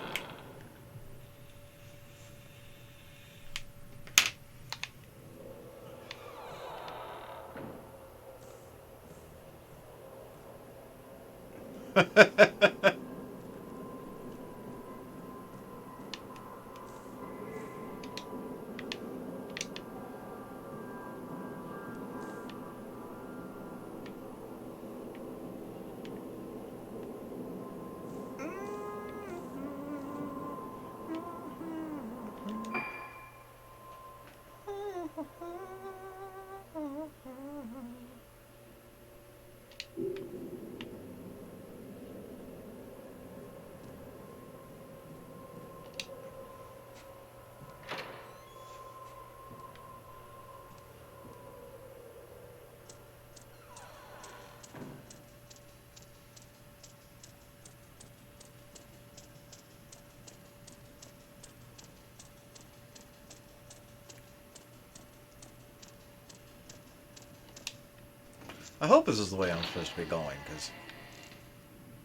I hope this is the way I'm supposed to be going, because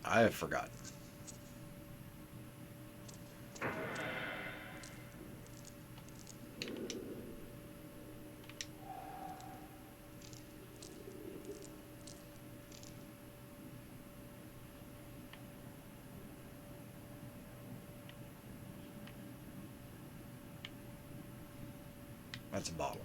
I have forgotten. That's a bottle.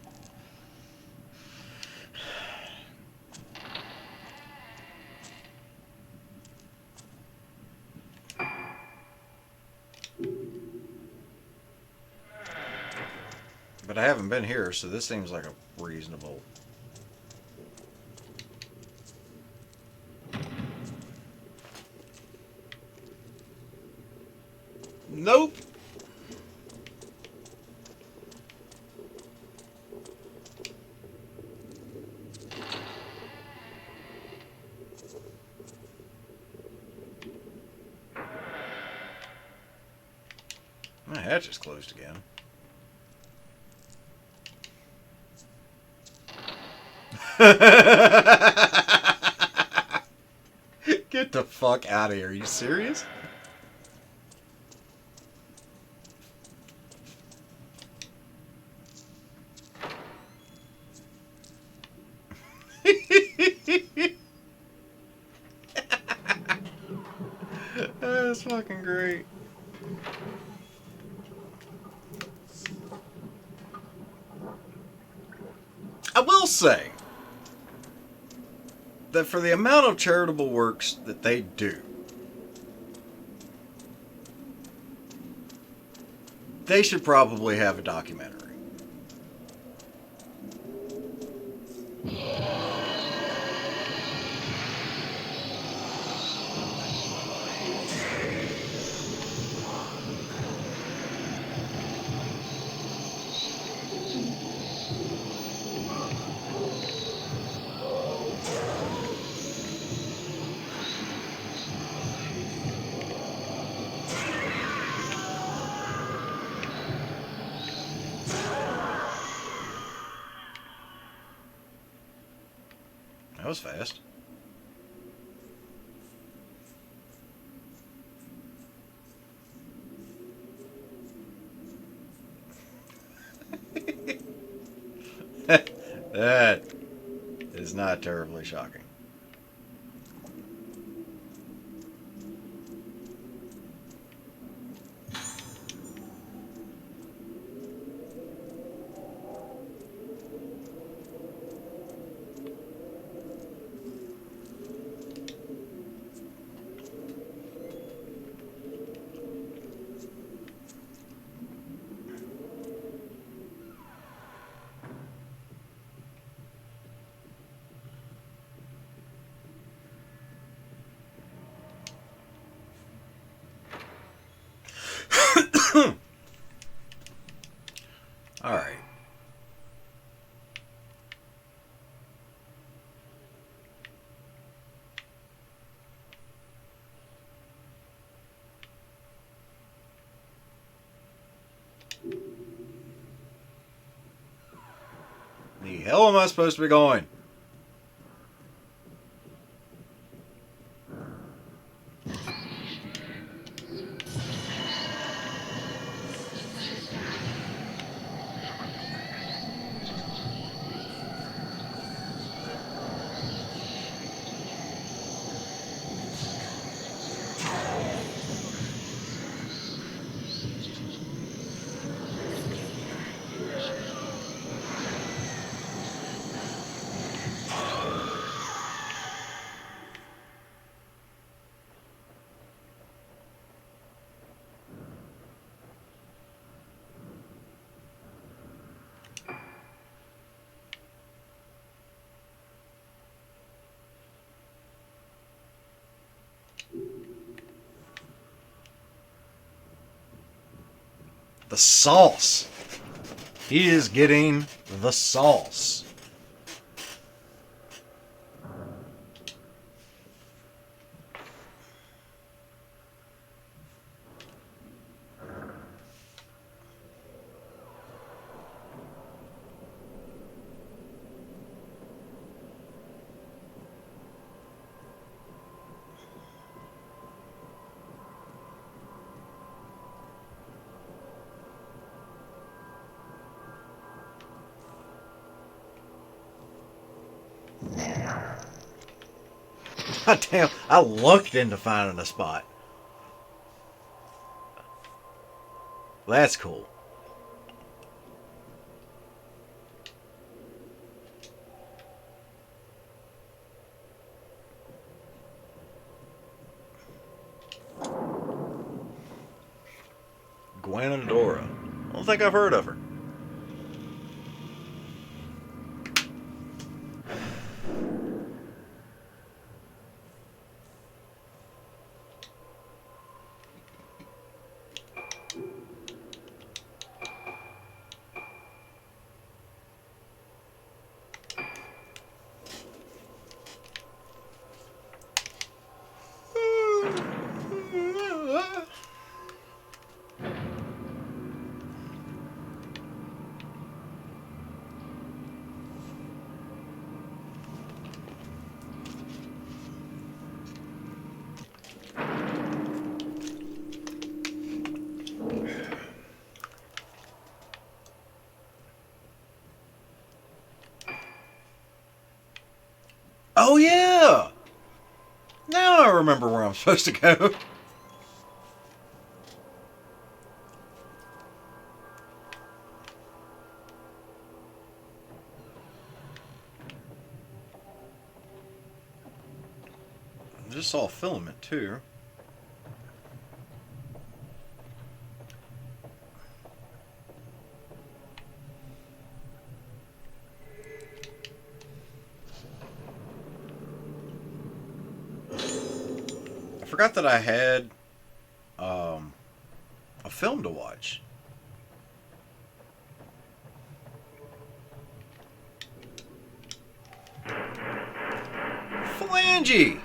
I haven't been here, so this seems like a reasonable... Nope. My hatch is closed again. Get the fuck out of here. Are you serious? That's fucking great. I will say that for the amount of charitable works that they do, they should probably have a documentary. That was fast. That is not terribly shocking. All right. The hell am I supposed to be going? The sauce. He is getting the sauce. God damn, I looked into finding a spot. That's cool. Gwenadora. I don't think I've heard of her. Oh, yeah! Now I remember where I'm supposed to go. I just saw a filament, too. I forgot that I had a film to watch. Phalange!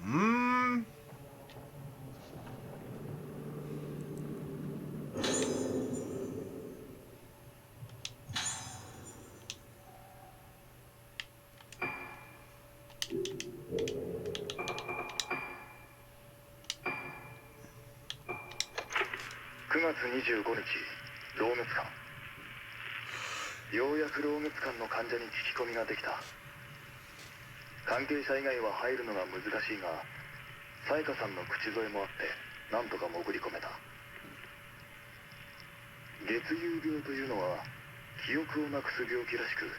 Hmm. 9月25日、老滅館。ようやく老滅館の患者に聞き込みができた。関係者以外は入るのが難しいが、沙耶香さんの口添えもあってなんとか潜り込めた。月遊病というのは記憶をなくす病気らしく、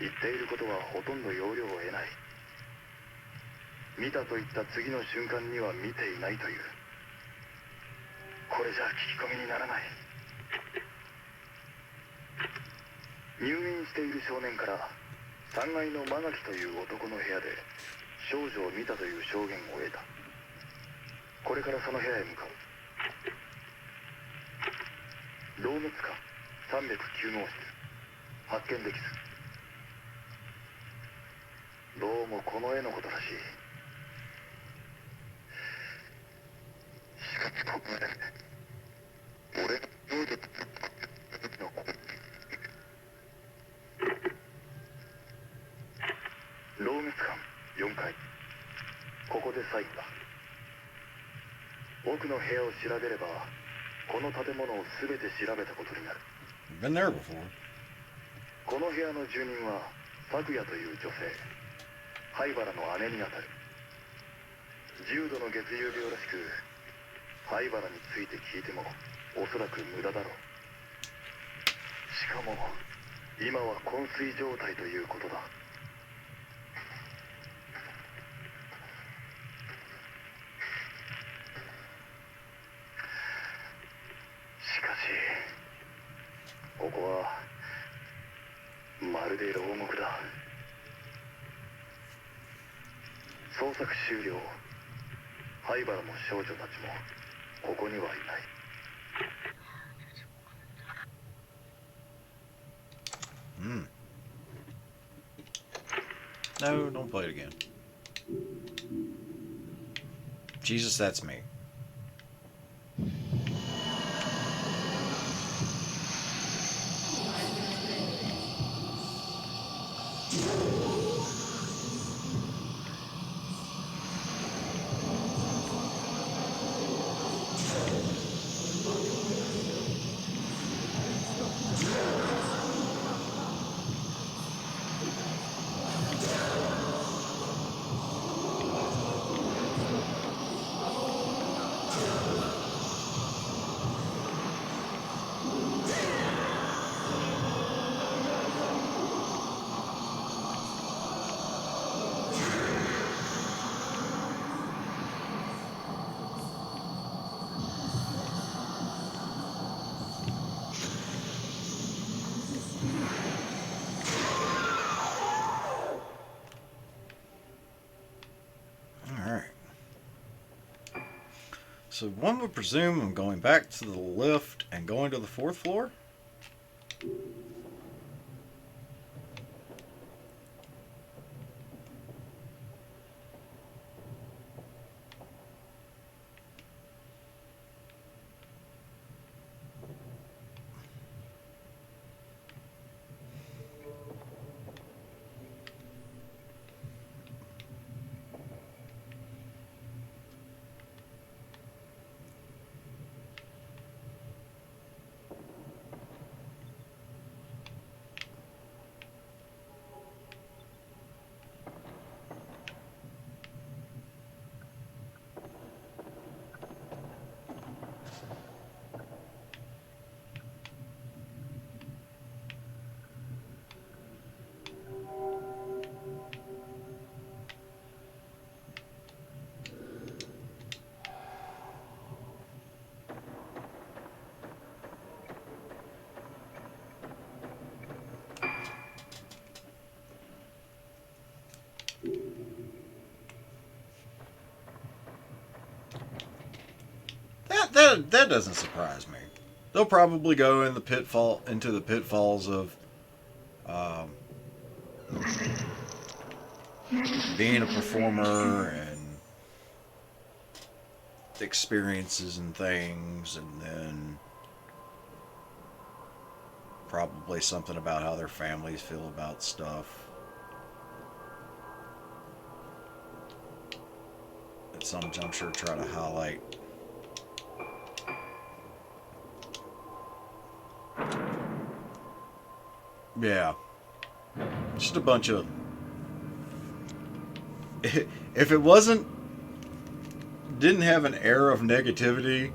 言っていることはほとんど要領を得ない。見たと言った次の瞬間には見ていないという。これじゃ聞き込みにならない。入院している少年から3階の間垣という男の部屋で少女を見たという証言を得た。これからその部屋へ向かう。老滅科309号室、発見できず。どうもこの絵のことらしい。しかしここで俺がどうでの老滅館4階、ここで最後だ。奥の部屋を調べればこの建物を全て調べたことになる。 Been there before. この部屋の住人は咲夜という女性、灰原の姉にあたる。重度の月遊病らしく、灰原について聞いてもおそらく無駄だろう。しかも今は昏睡状態ということだ。しかしここはまるで牢獄だ。捜索終了。灰原も少女たちもここにはいない。Hmm. No, don't play it again. Jesus, that's me. So one would presume I'm going back to the lift and going to the 4th floor? That doesn't surprise me. They'll probably go in into the pitfalls of being a performer and experiences and things, and then probably something about how their families feel about stuff. At some juncture, try to highlight. Yeah. Just a bunch of... If it didn't have an air of negativity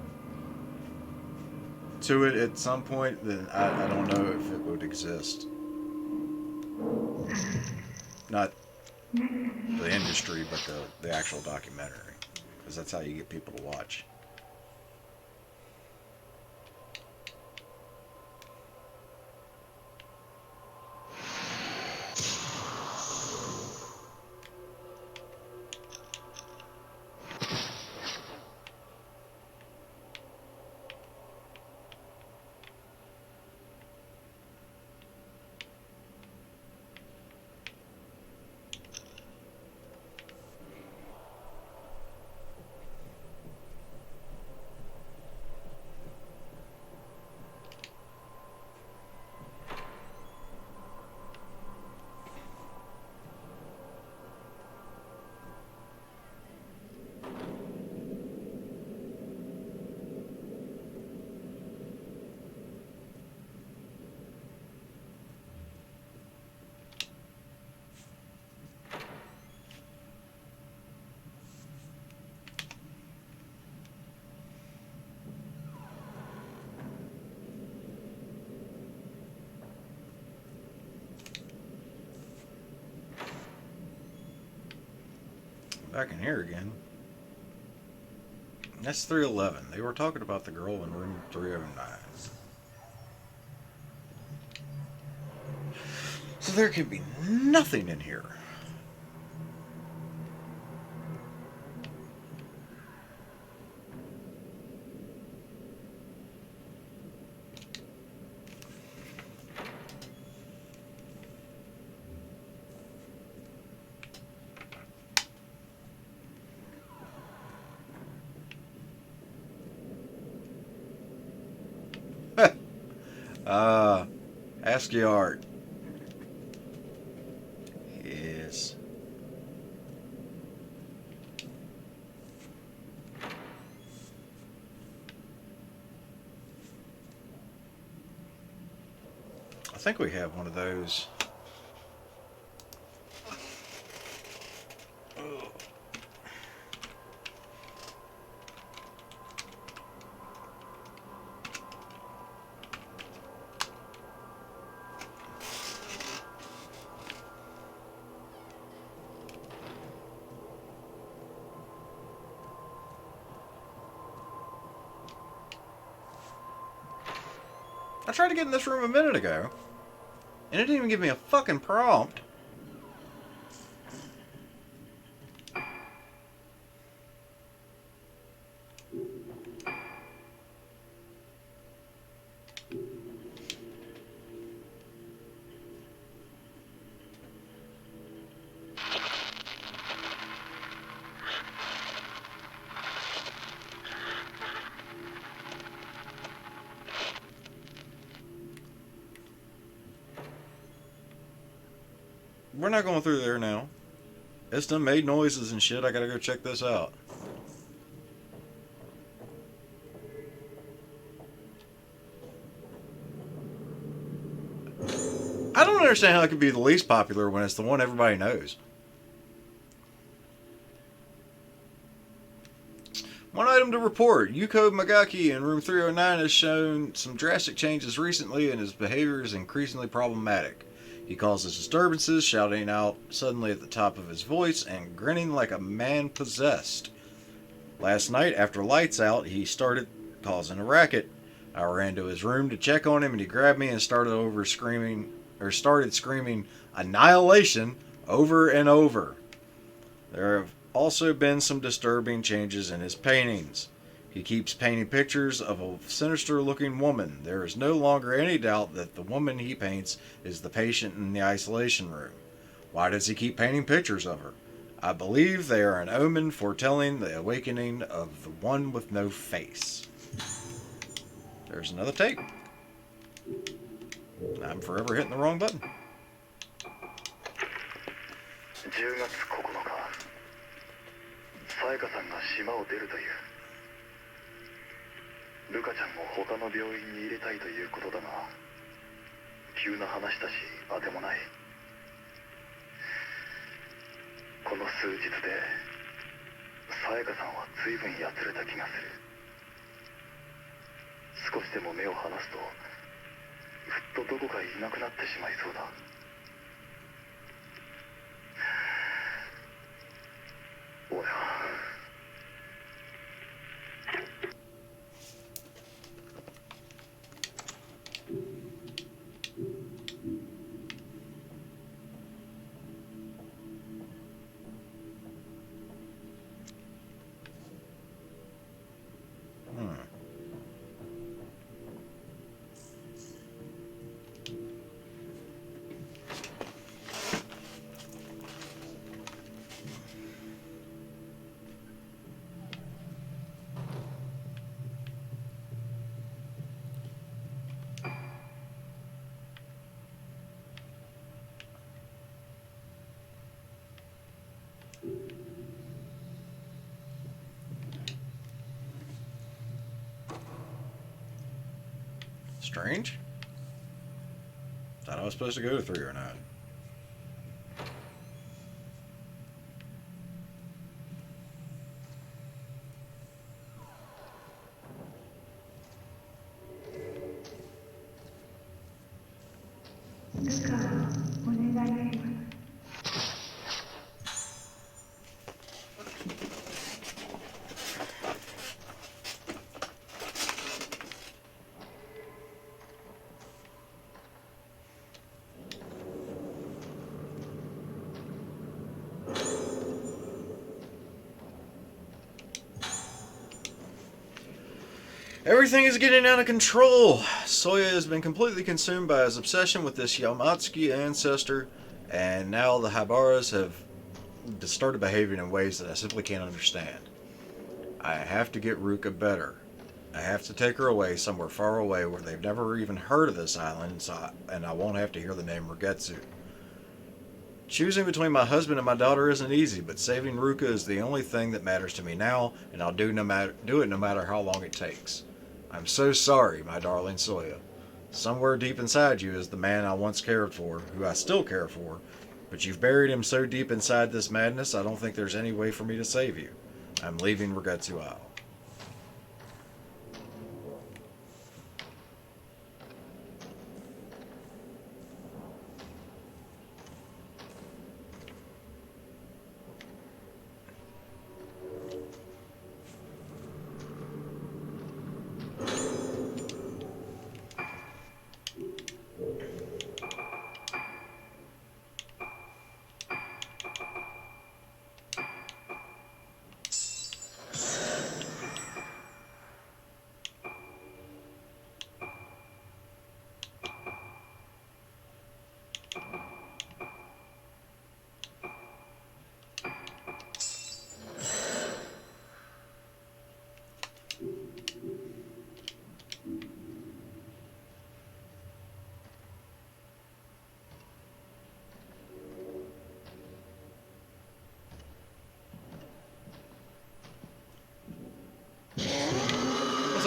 to it at some point, then I don't know if it would exist. Not the industry, but the actual documentary. Because that's how you get people to watch. Back in here again. That's 311. They were talking about the girl in room 309. So there can be nothing in here. ASCII art. Yes. I think we have one of those. I tried to get in this room a minute ago, and it didn't even give me a fucking prompt. we're not going through there now. It's done made noises and shit. I gotta go check this out. I don't understand how it could be the least popular when it's the one everybody knows. One item to report. Yuko Magaki in room 309 has shown some drastic changes recently and his behavior is increasingly problematic. He causes disturbances, shouting out suddenly at the top of his voice and grinning like a man possessed. Last night, after lights out, he started causing a racket. I ran to his room to check on him and he grabbed me and started screaming annihilation over and over. There have also been some disturbing changes in his paintings. He keeps painting pictures of a sinister-looking woman. There is no longer any doubt that the woman he paints is the patient in the isolation room. Why does he keep painting pictures of her? I believe they are an omen foretelling the awakening of the one with no face. There's another tape. I'm forever hitting the wrong button. 10月9日さやかさんが島を出るというルカちゃんを他の病院に入れたいということだが急な話だし当てもないこの数日でさやかさんは随分やつれた気がする少しでも目を離すとふっとどこかいなくなってしまいそうだ俺はStrange. Thought I was supposed to go to 309. Everything is getting out of control. Soya has been completely consumed by his obsession with this Yamatsuki ancestor, and now the Habaras have started behaving in ways that I simply can't understand. I have to get Ruka better. I have to take her away somewhere far away where they've never even heard of this island, and I won't have to hear the name Rugetsu. Choosing between my husband and my daughter isn't easy, but saving Ruka is the only thing that matters to me now, and I'll do it no matter how long it takes. I'm so sorry, my darling Soya. Somewhere deep inside you is the man I once cared for, who I still care for, but you've buried him so deep inside this madness I don't think there's any way for me to save you. I'm leaving Rugetsu Isle.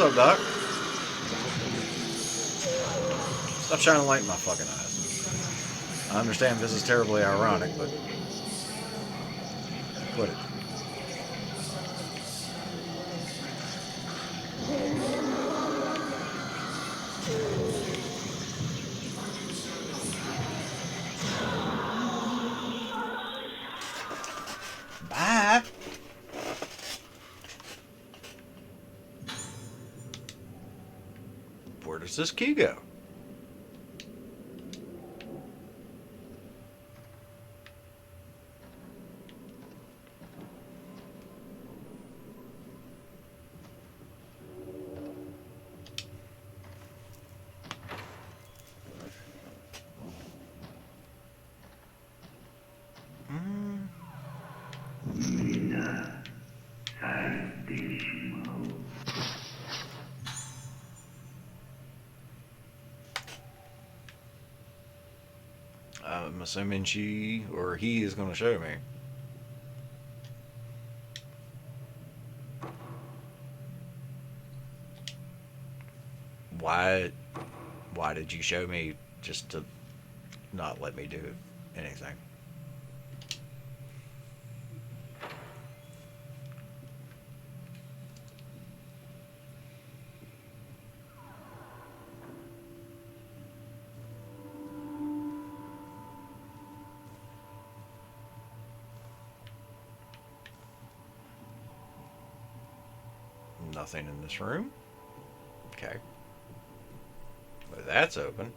up, Doc? Stop shining light in my fucking eyes. I understand this is terribly ironic, but quit it. Bye. Where does this key go? I'm assuming she or he is going to show me. Why did you show me just to not let me do anything? Nothing in this room. Okay. But that's open.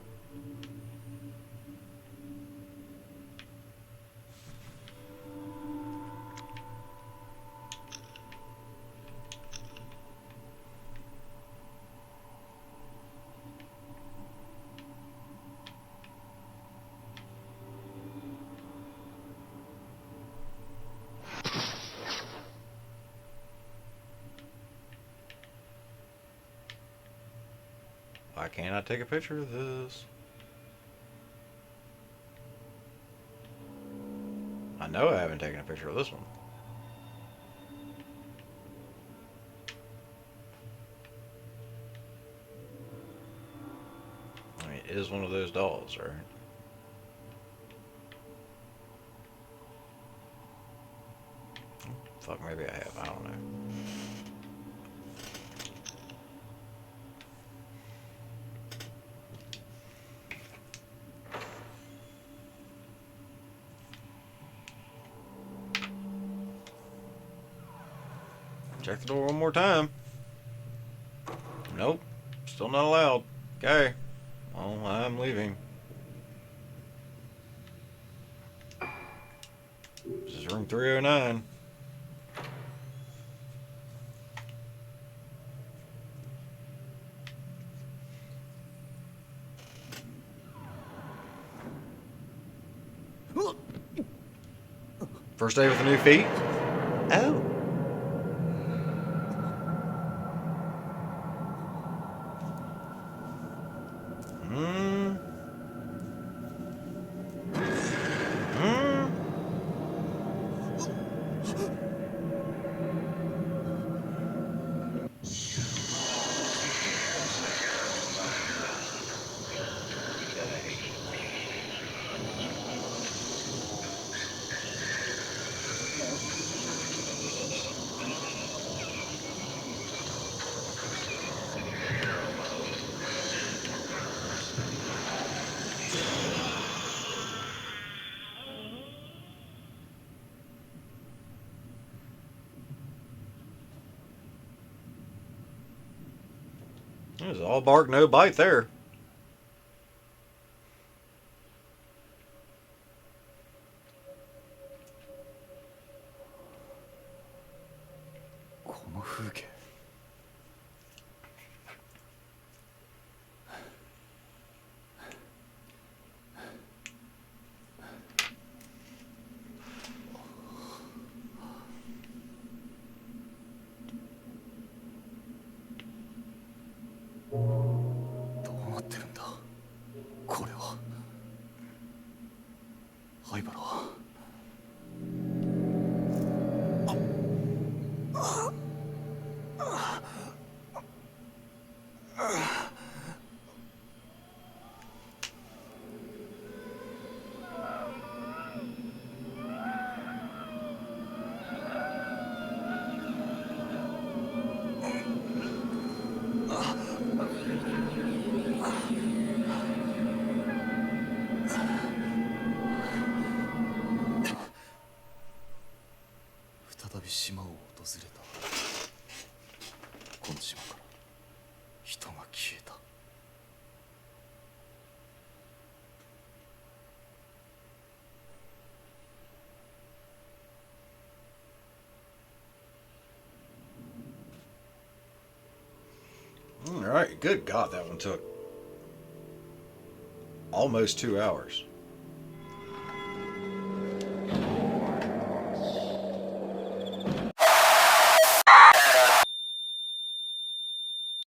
Why can't I take a picture of this? I know I haven't taken a picture of this one. I mean, it is one of those dolls, right? Fuck, maybe I have. I don't know. Check the door one more time. Nope. Still not allowed. Okay. Well, I'm leaving. This is room 309. First day with the new feet? Oh. It was all bark, no bite there. 再び島を訪れた。この島から人が消えた。All right, good God, that one took almost 2 hours.